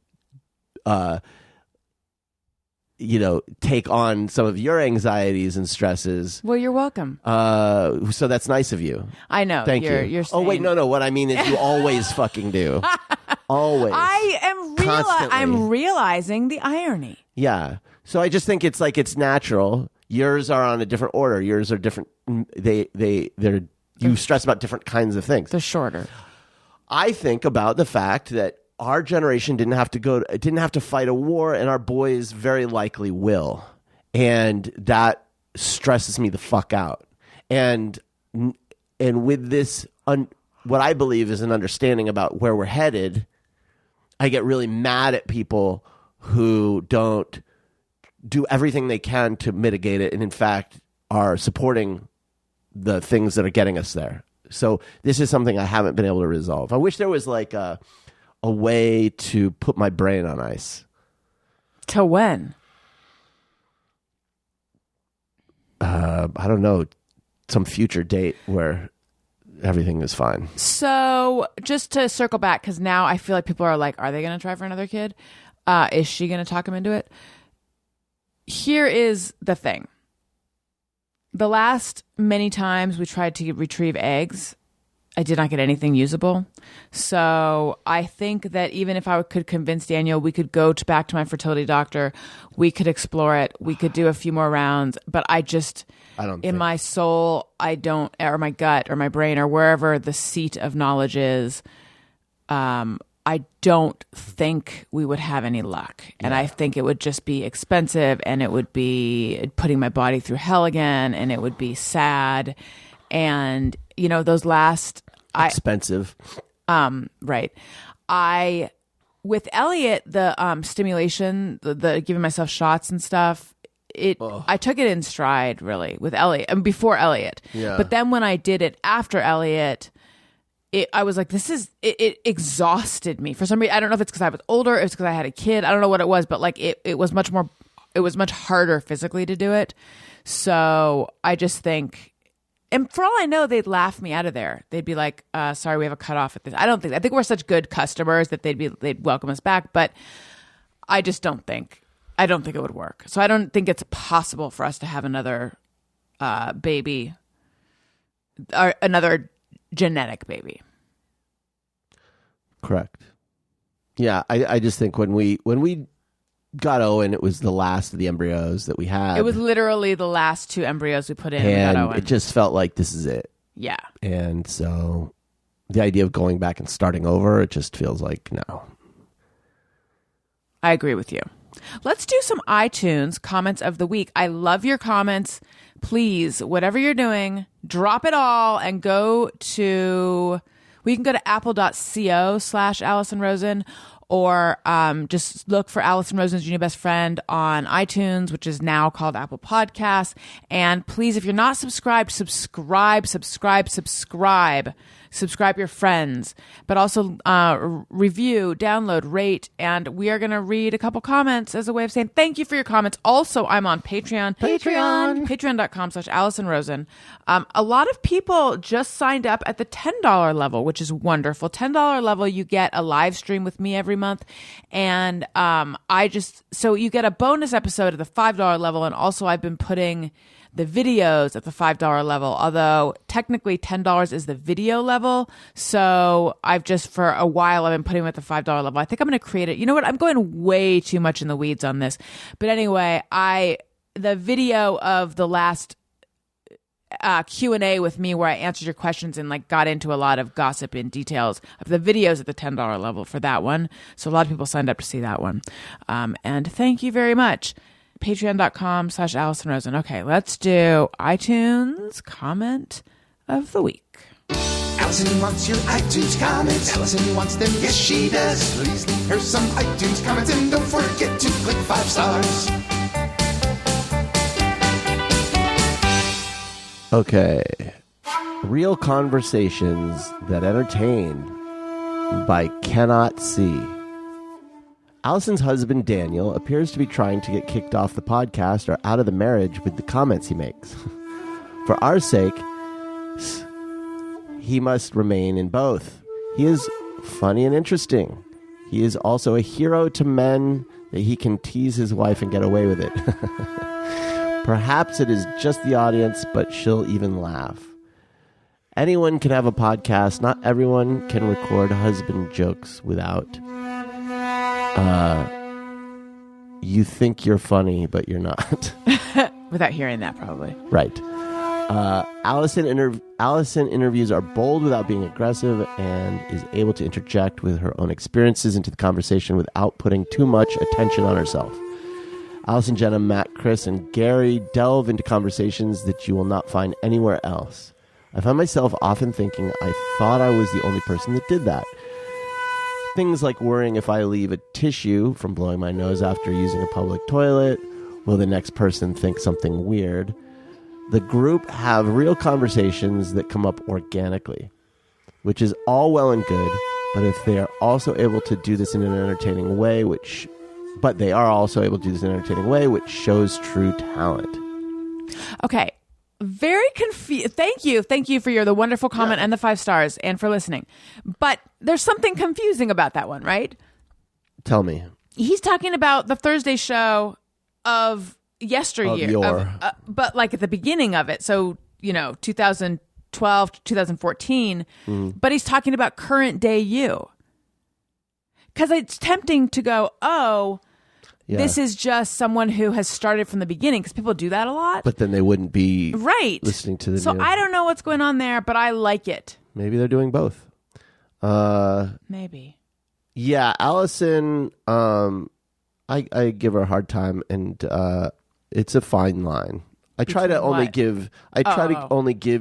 take on some of your anxieties and stresses. Well, you're welcome. So that's nice of you. I know. Thank you. You're Oh, wait, saying- no. What I mean is you always fucking do. Always. I'm realizing the irony. Yeah. So I just think it's like it's natural. Yours are on a different order. Yours are different. You stress about different kinds of things. They're shorter. I think about the fact that our generation didn't have to fight a war, and our boys very likely will, and that stresses me the fuck out. And with this, what I believe is an understanding about where we're headed, I get really mad at people who don't do everything they can to mitigate it, and in fact are supporting the things that are getting us there. So this is something I haven't been able to resolve. I wish there was like a way to put my brain on ice. To when? I don't know, some future date where everything is fine. So just to circle back, because now I feel like people are like, are they going to try for another kid? Is she going to talk him into it? Here is the thing. The last many times we tried to retrieve eggs, I did not get anything usable. So I think that even if I could convince Daniel, we could go back to my fertility doctor. We could explore it. We could do a few more rounds. But I don't in my soul, I don't, or my gut or my brain or wherever the seat of knowledge is, I don't think we would have any luck. And I think it would just be expensive, and it would be putting my body through hell again, and it would be sad. And, those last... Expensive. Right. With Elliot, the stimulation, the giving myself shots and stuff, I took it in stride, really, with Elliot, and before Elliot. Yeah. But then when I did it after Elliot... I was like, it exhausted me for some reason. I don't know if it's because I was older, it's because I had a kid. I don't know what it was, but like it was much harder physically to do it. So I just think, and for all I know, they'd laugh me out of there. They'd be like, sorry, we have a cutoff at this. I think we're such good customers that they'd welcome us back, but I just don't think it would work. So I don't think it's possible for us to have another baby or another genetic baby. Correct. Yeah, I just think when we got Owen, it was the last of the embryos that we had. It was literally the last 2 embryos we put in. And we got Owen. it just felt like this is it. Yeah. And so the idea of going back and starting over, it just feels like no. I agree with you. Let's do some iTunes comments of the week. I love your comments. Please, whatever you're doing, drop it all and go to... We can go to apple.co/Alison Rosen, or just look for Alison Rosen's Your New Best Friend on iTunes, which is now called Apple Podcasts. And please, if you're not subscribed, subscribe your friends, but also review, download, rate, and we are going to read a couple comments as a way of saying thank you for your comments. Also, I'm on patreon.com/Alison Rosen. A lot of people just signed up at the $10 level, which is wonderful. $10 level, you get a live stream with me every month, and so you get a bonus episode at the $5 level, and also I've been putting the videos at the $5 level, although technically $10 is the video level. So for a while, I've been putting them at the $5 level. I think I'm going to create it. You know what? I'm going way too much in the weeds on this. But anyway, the video of the last Q&A with me where I answered your questions and got into a lot of gossip in details of the videos at the $10 level for that one. So a lot of people signed up to see that one. And thank you very much. Patreon.com/Alison Rosen. Okay, let's do iTunes comment of the week. Alison wants your iTunes comments. Alison wants them, yes she does. Please leave her some iTunes comments and don't forget to click 5 stars. Okay. Real Conversations That Entertain by Cannot See. Allison's husband, Daniel, appears to be trying to get kicked off the podcast or out of the marriage with the comments he makes. For our sake, he must remain in both. He is funny and interesting. He is also a hero to men that he can tease his wife and get away with it. Perhaps it is just the audience, but she'll even laugh. Anyone can have a podcast. Not everyone can record husband jokes without... you think you're funny, but you're not. Without hearing that, probably. Right. Alison interviews are bold without being aggressive and is able to interject with her own experiences into the conversation without putting too much attention on herself. Alison, Jenna, Matt, Chris, and Gary delve into conversations that you will not find anywhere else. I find myself often thinking I thought I was the only person that did that. Things like worrying if I leave a tissue from blowing my nose after using a public toilet, will the next person think something weird? The group have real conversations that come up organically, which is all well and good, but if they are also able to do this in an entertaining way, which shows true talent. Okay. Very confused. Thank you for the wonderful comment and the 5 stars and for listening. But there's something confusing about that one, right? Tell me. He's talking about the Thursday show of yesteryear, but like at the beginning of it. So, 2012 to 2014. But he's talking about current day you. Because it's tempting to go, this is just someone who has started from the beginning, because people do that a lot. But then they wouldn't be listening to the So new. I don't know what's going on there, but I like it. Maybe they're doing both. Maybe. Yeah, Alison, I give her a hard time, and it's a fine line. I try to only give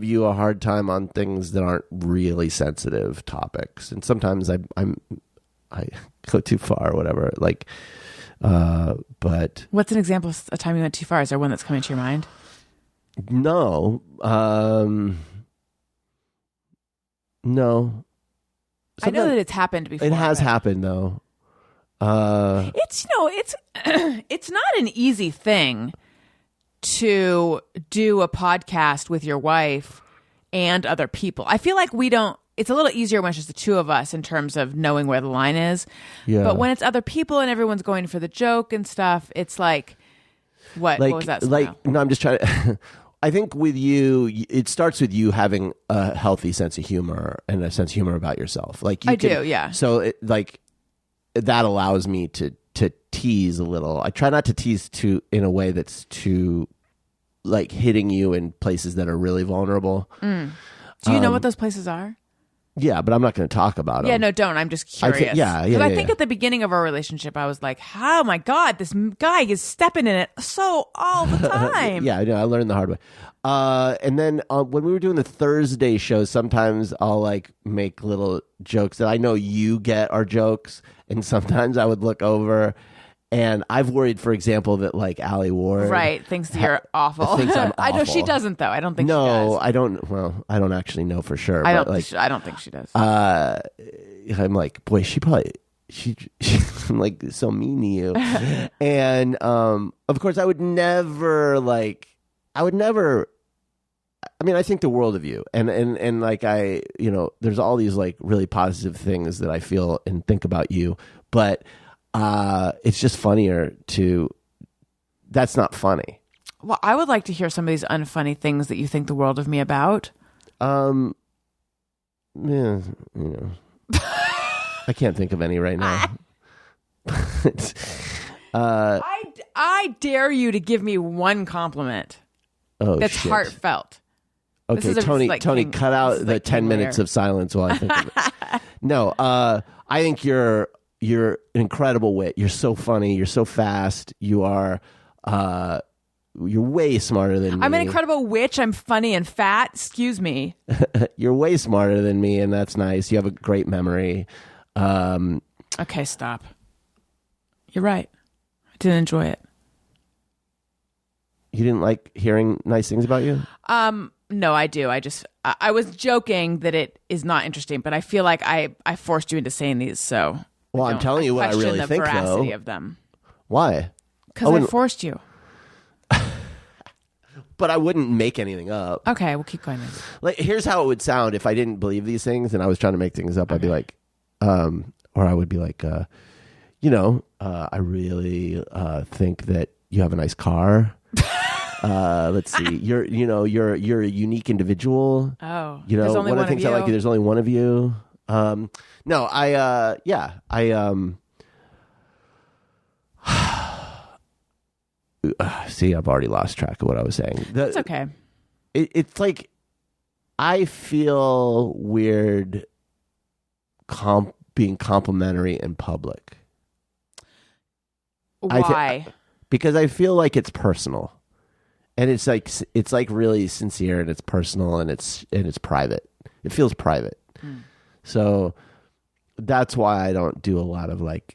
you a hard time on things that aren't really sensitive topics, and sometimes I go too far or whatever. Like, but what's an example of a time you went too far? Is there one that's coming to your mind? No, no. I know that it's happened before. It has happened though. It's it's not an easy thing to do a podcast with your wife and other people. I feel like it's a little easier when it's just the two of us in terms of knowing where the line is. Yeah. But when it's other people and everyone's going for the joke and stuff, it's like, what was that? No, I'm just trying to... I think with you, it starts with you having a healthy sense of humor and a sense of humor about yourself. Like you do, yeah. So that allows me to tease a little. I try not to tease in a way that's too like hitting you in places that are really vulnerable. Do you know what those places are? Yeah, but I'm not going to talk about them. Yeah, no, don't. I'm just curious. I think at the beginning of our relationship, I was like, oh my God, this guy is stepping in it so all the time. Yeah, I know. I learned the hard way. And then when we were doing the Thursday shows, sometimes I'll like make little jokes that I know you get are jokes. And sometimes I would look over and I've worried, for example, that like Allie Ward thinks you're awful. Thinks I'm awful. I know she doesn't though. I don't think she does. No, I don't. Well, I don't actually know for sure. I don't think she does. I'm like, boy, she's like so mean to you. And of course, I would never. I mean, I think the world of you, and like there's all these like really positive things that I feel and think about you, but it's just funnier to. That's not funny. Well, I would like to hear some of these unfunny things that you think the world of me about. Yeah, I can't think of any right now. I dare you to give me one compliment. That's shit. Heartfelt. Okay, Tony, cut out the 10 minutes of silence while I think of it. No, I think you're an incredible wit. You're so funny. You're so fast. You are. You're way smarter than me. I'm an incredible witch. I'm funny and fat. Excuse me. You're way smarter than me, and that's nice. You have a great memory. Okay, stop. You're right. I didn't enjoy it. You didn't like hearing nice things about you? No, I do. I was joking that it is not interesting, but I feel like I forced you into saying these. So, Well, I'm telling you what I question really the think, veracity though. of them Why? because I forced you. But I wouldn't make anything up. Okay, we'll keep going. Then. Like, here's how it would sound if I didn't believe these things and I was trying to make things up. I'd be like, or I would be like, I really think that you have a nice car. Let's see, you're a unique individual. Oh, you know, there's only one of one the things of I like. you? There's only one of you. See, I've already lost track of what I was saying. It's okay. It's like I feel weird being complimentary in public. Why? Because I feel like it's personal, and it's like really sincere, and it's personal, and it's private. It feels private. So that's why I don't do a lot of like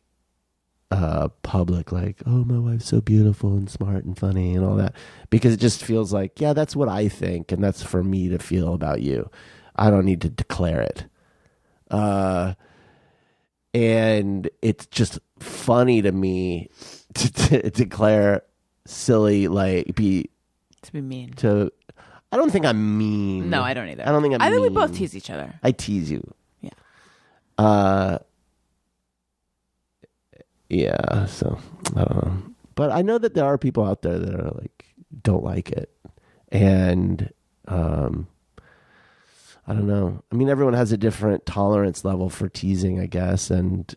public, like, oh, my wife's so beautiful and smart and funny and all that, because it just feels like, yeah, that's what I think, and that's for me to feel about you. I don't need to declare it. And it's just funny to me to declare silly, like to be mean. I don't think I'm mean. No, I don't either. I don't think I'm I think we mean. both tease each other. I tease you. Yeah. Yeah, so I don't know. But I know that there are people out there that are like, don't like it. And I don't know. I mean, everyone has a different tolerance level for teasing, I guess. And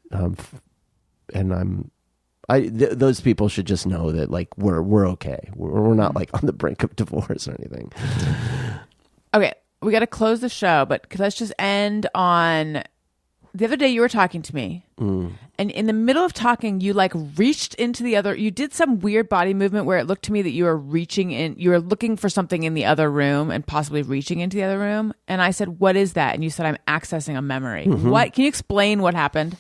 those people should just know that like we're okay. We're not like on the brink of divorce or anything. Okay, we got to close the show, but let's just end on the other day you were talking to me, and in the middle of talking, you like reached into the other. You did some weird body movement where it looked to me that you were reaching in. You were looking for something in the other room and possibly reaching into the other room. And I said, "What is that?" And you said, "I'm accessing a memory." What? Can you explain what happened?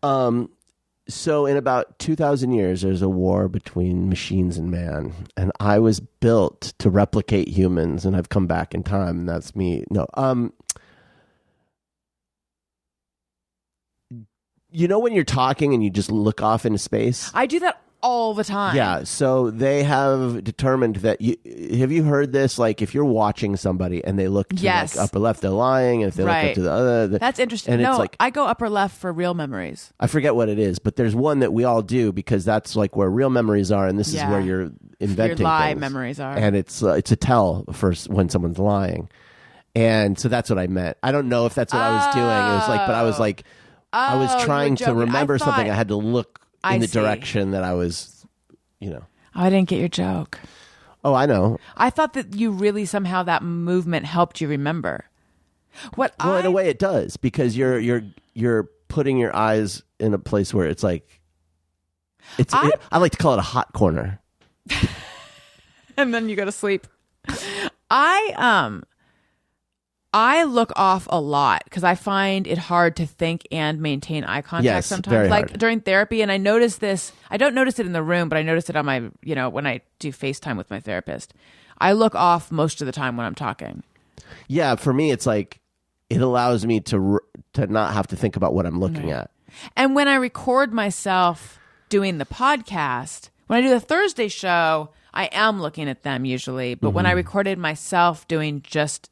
So in about 2,000 years, there's a war between machines and man. And I was built to replicate humans, and I've come back in time, and that's me. No. You know when you're talking and you just look off into space? I do that all the time. Yeah, so they have determined that have you heard this? Like, if you're watching somebody and they look to Yes. like upper left, they're lying, and if they look up to the other, that's interesting. And No, it's like, I go upper left for real memories. I forget what it is, but there's one that we all do because that's like where real memories are, and this is where you're inventing Your lie things. memories are, and it's a tell for when someone's lying, and so that's what I meant. I don't know if that's what I was doing. It was like, but I was like, I was trying to remember something. I had to look in the direction that I was, Oh, I didn't get your joke. Oh, I know. I thought that you really somehow that movement helped you remember. Well, in a way it does, because you're putting your eyes in a place where it's like I like to call it a hot corner. And then you go to sleep. I look off a lot because I find it hard to think and maintain eye contact sometimes. Very like hard. during therapy, and I notice this. I don't notice it in the room, but I notice it on my, when I do FaceTime with my therapist. I look off most of the time when I'm talking. Yeah, for me, it's like it allows me to not have to think about what I'm looking at. And when I record myself doing the podcast, when I do the Thursday show, I am looking at them usually. But when I recorded myself doing just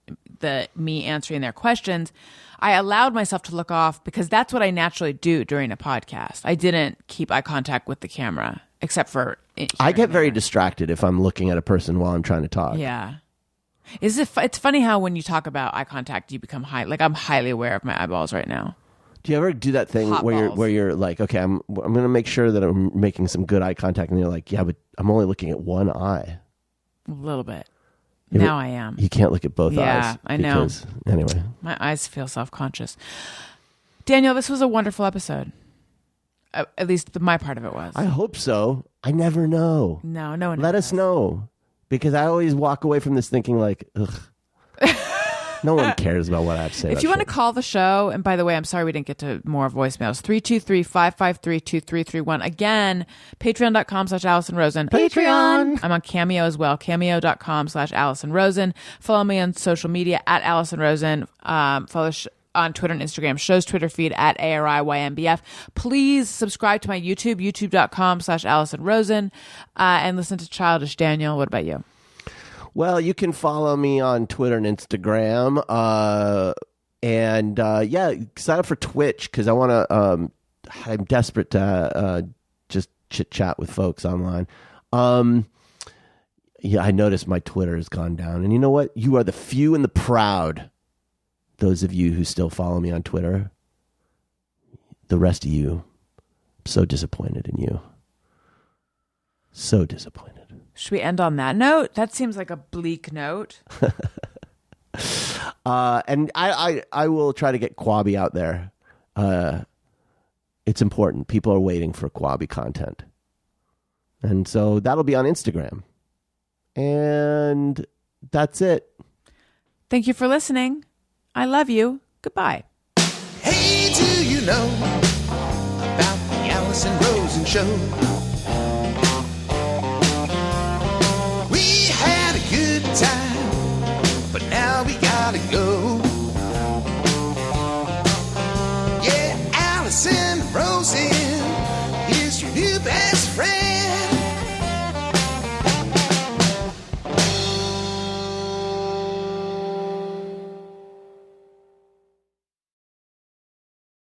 me answering their questions, I allowed myself to look off because that's what I naturally do during a podcast. I didn't keep eye contact with the camera, except for I get very distracted if I'm looking at a person while I'm trying to talk. Yeah. It's funny how when you talk about eye contact, you become I'm highly aware of my eyeballs right now. Do you ever do that thing Hot where balls. you're like, okay, I'm going to make sure that I'm making some good eye contact, and you're like, yeah, but I'm only looking at one eye. A little bit. Yeah, Now I am. You can't look at both eyes. Yeah, I know. Anyway. My eyes feel self-conscious. Daniel, this was a wonderful episode. At least my part of it was. I hope so. I never know. No one Let knows. us know. Because I always walk away from this thinking like, ugh. No one cares about what I have to say. If you want to call the show, and by the way, I'm sorry we didn't get to more voicemails, 323-553-2331. Again, patreon.com/Alison Rosen. Patreon. I'm on Cameo as well, cameo.com/Alison Rosen. Follow me on social media at Alison Rosen. Follow on Twitter and Instagram, show's Twitter feed at ARIYMBF. Please subscribe to my YouTube, youtube.com/Alison Rosen, and listen to Childish Daniel. What about you? Well, you can follow me on Twitter and Instagram. Sign up for Twitch because I want to, I'm desperate to just chit chat with folks online. I noticed my Twitter has gone down. And you know what? You are the few and the proud. Those of you who still follow me on Twitter, the rest of you, I'm so disappointed in you. So disappointed. Should we end on that note? That seems like a bleak note. And I will try to get Quabi out there. It's important. People are waiting for Quabi content. And so that'll be on Instagram. And that's it. Thank you for listening. I love you. Goodbye. Hey, do you know about the Alison Rosen Show?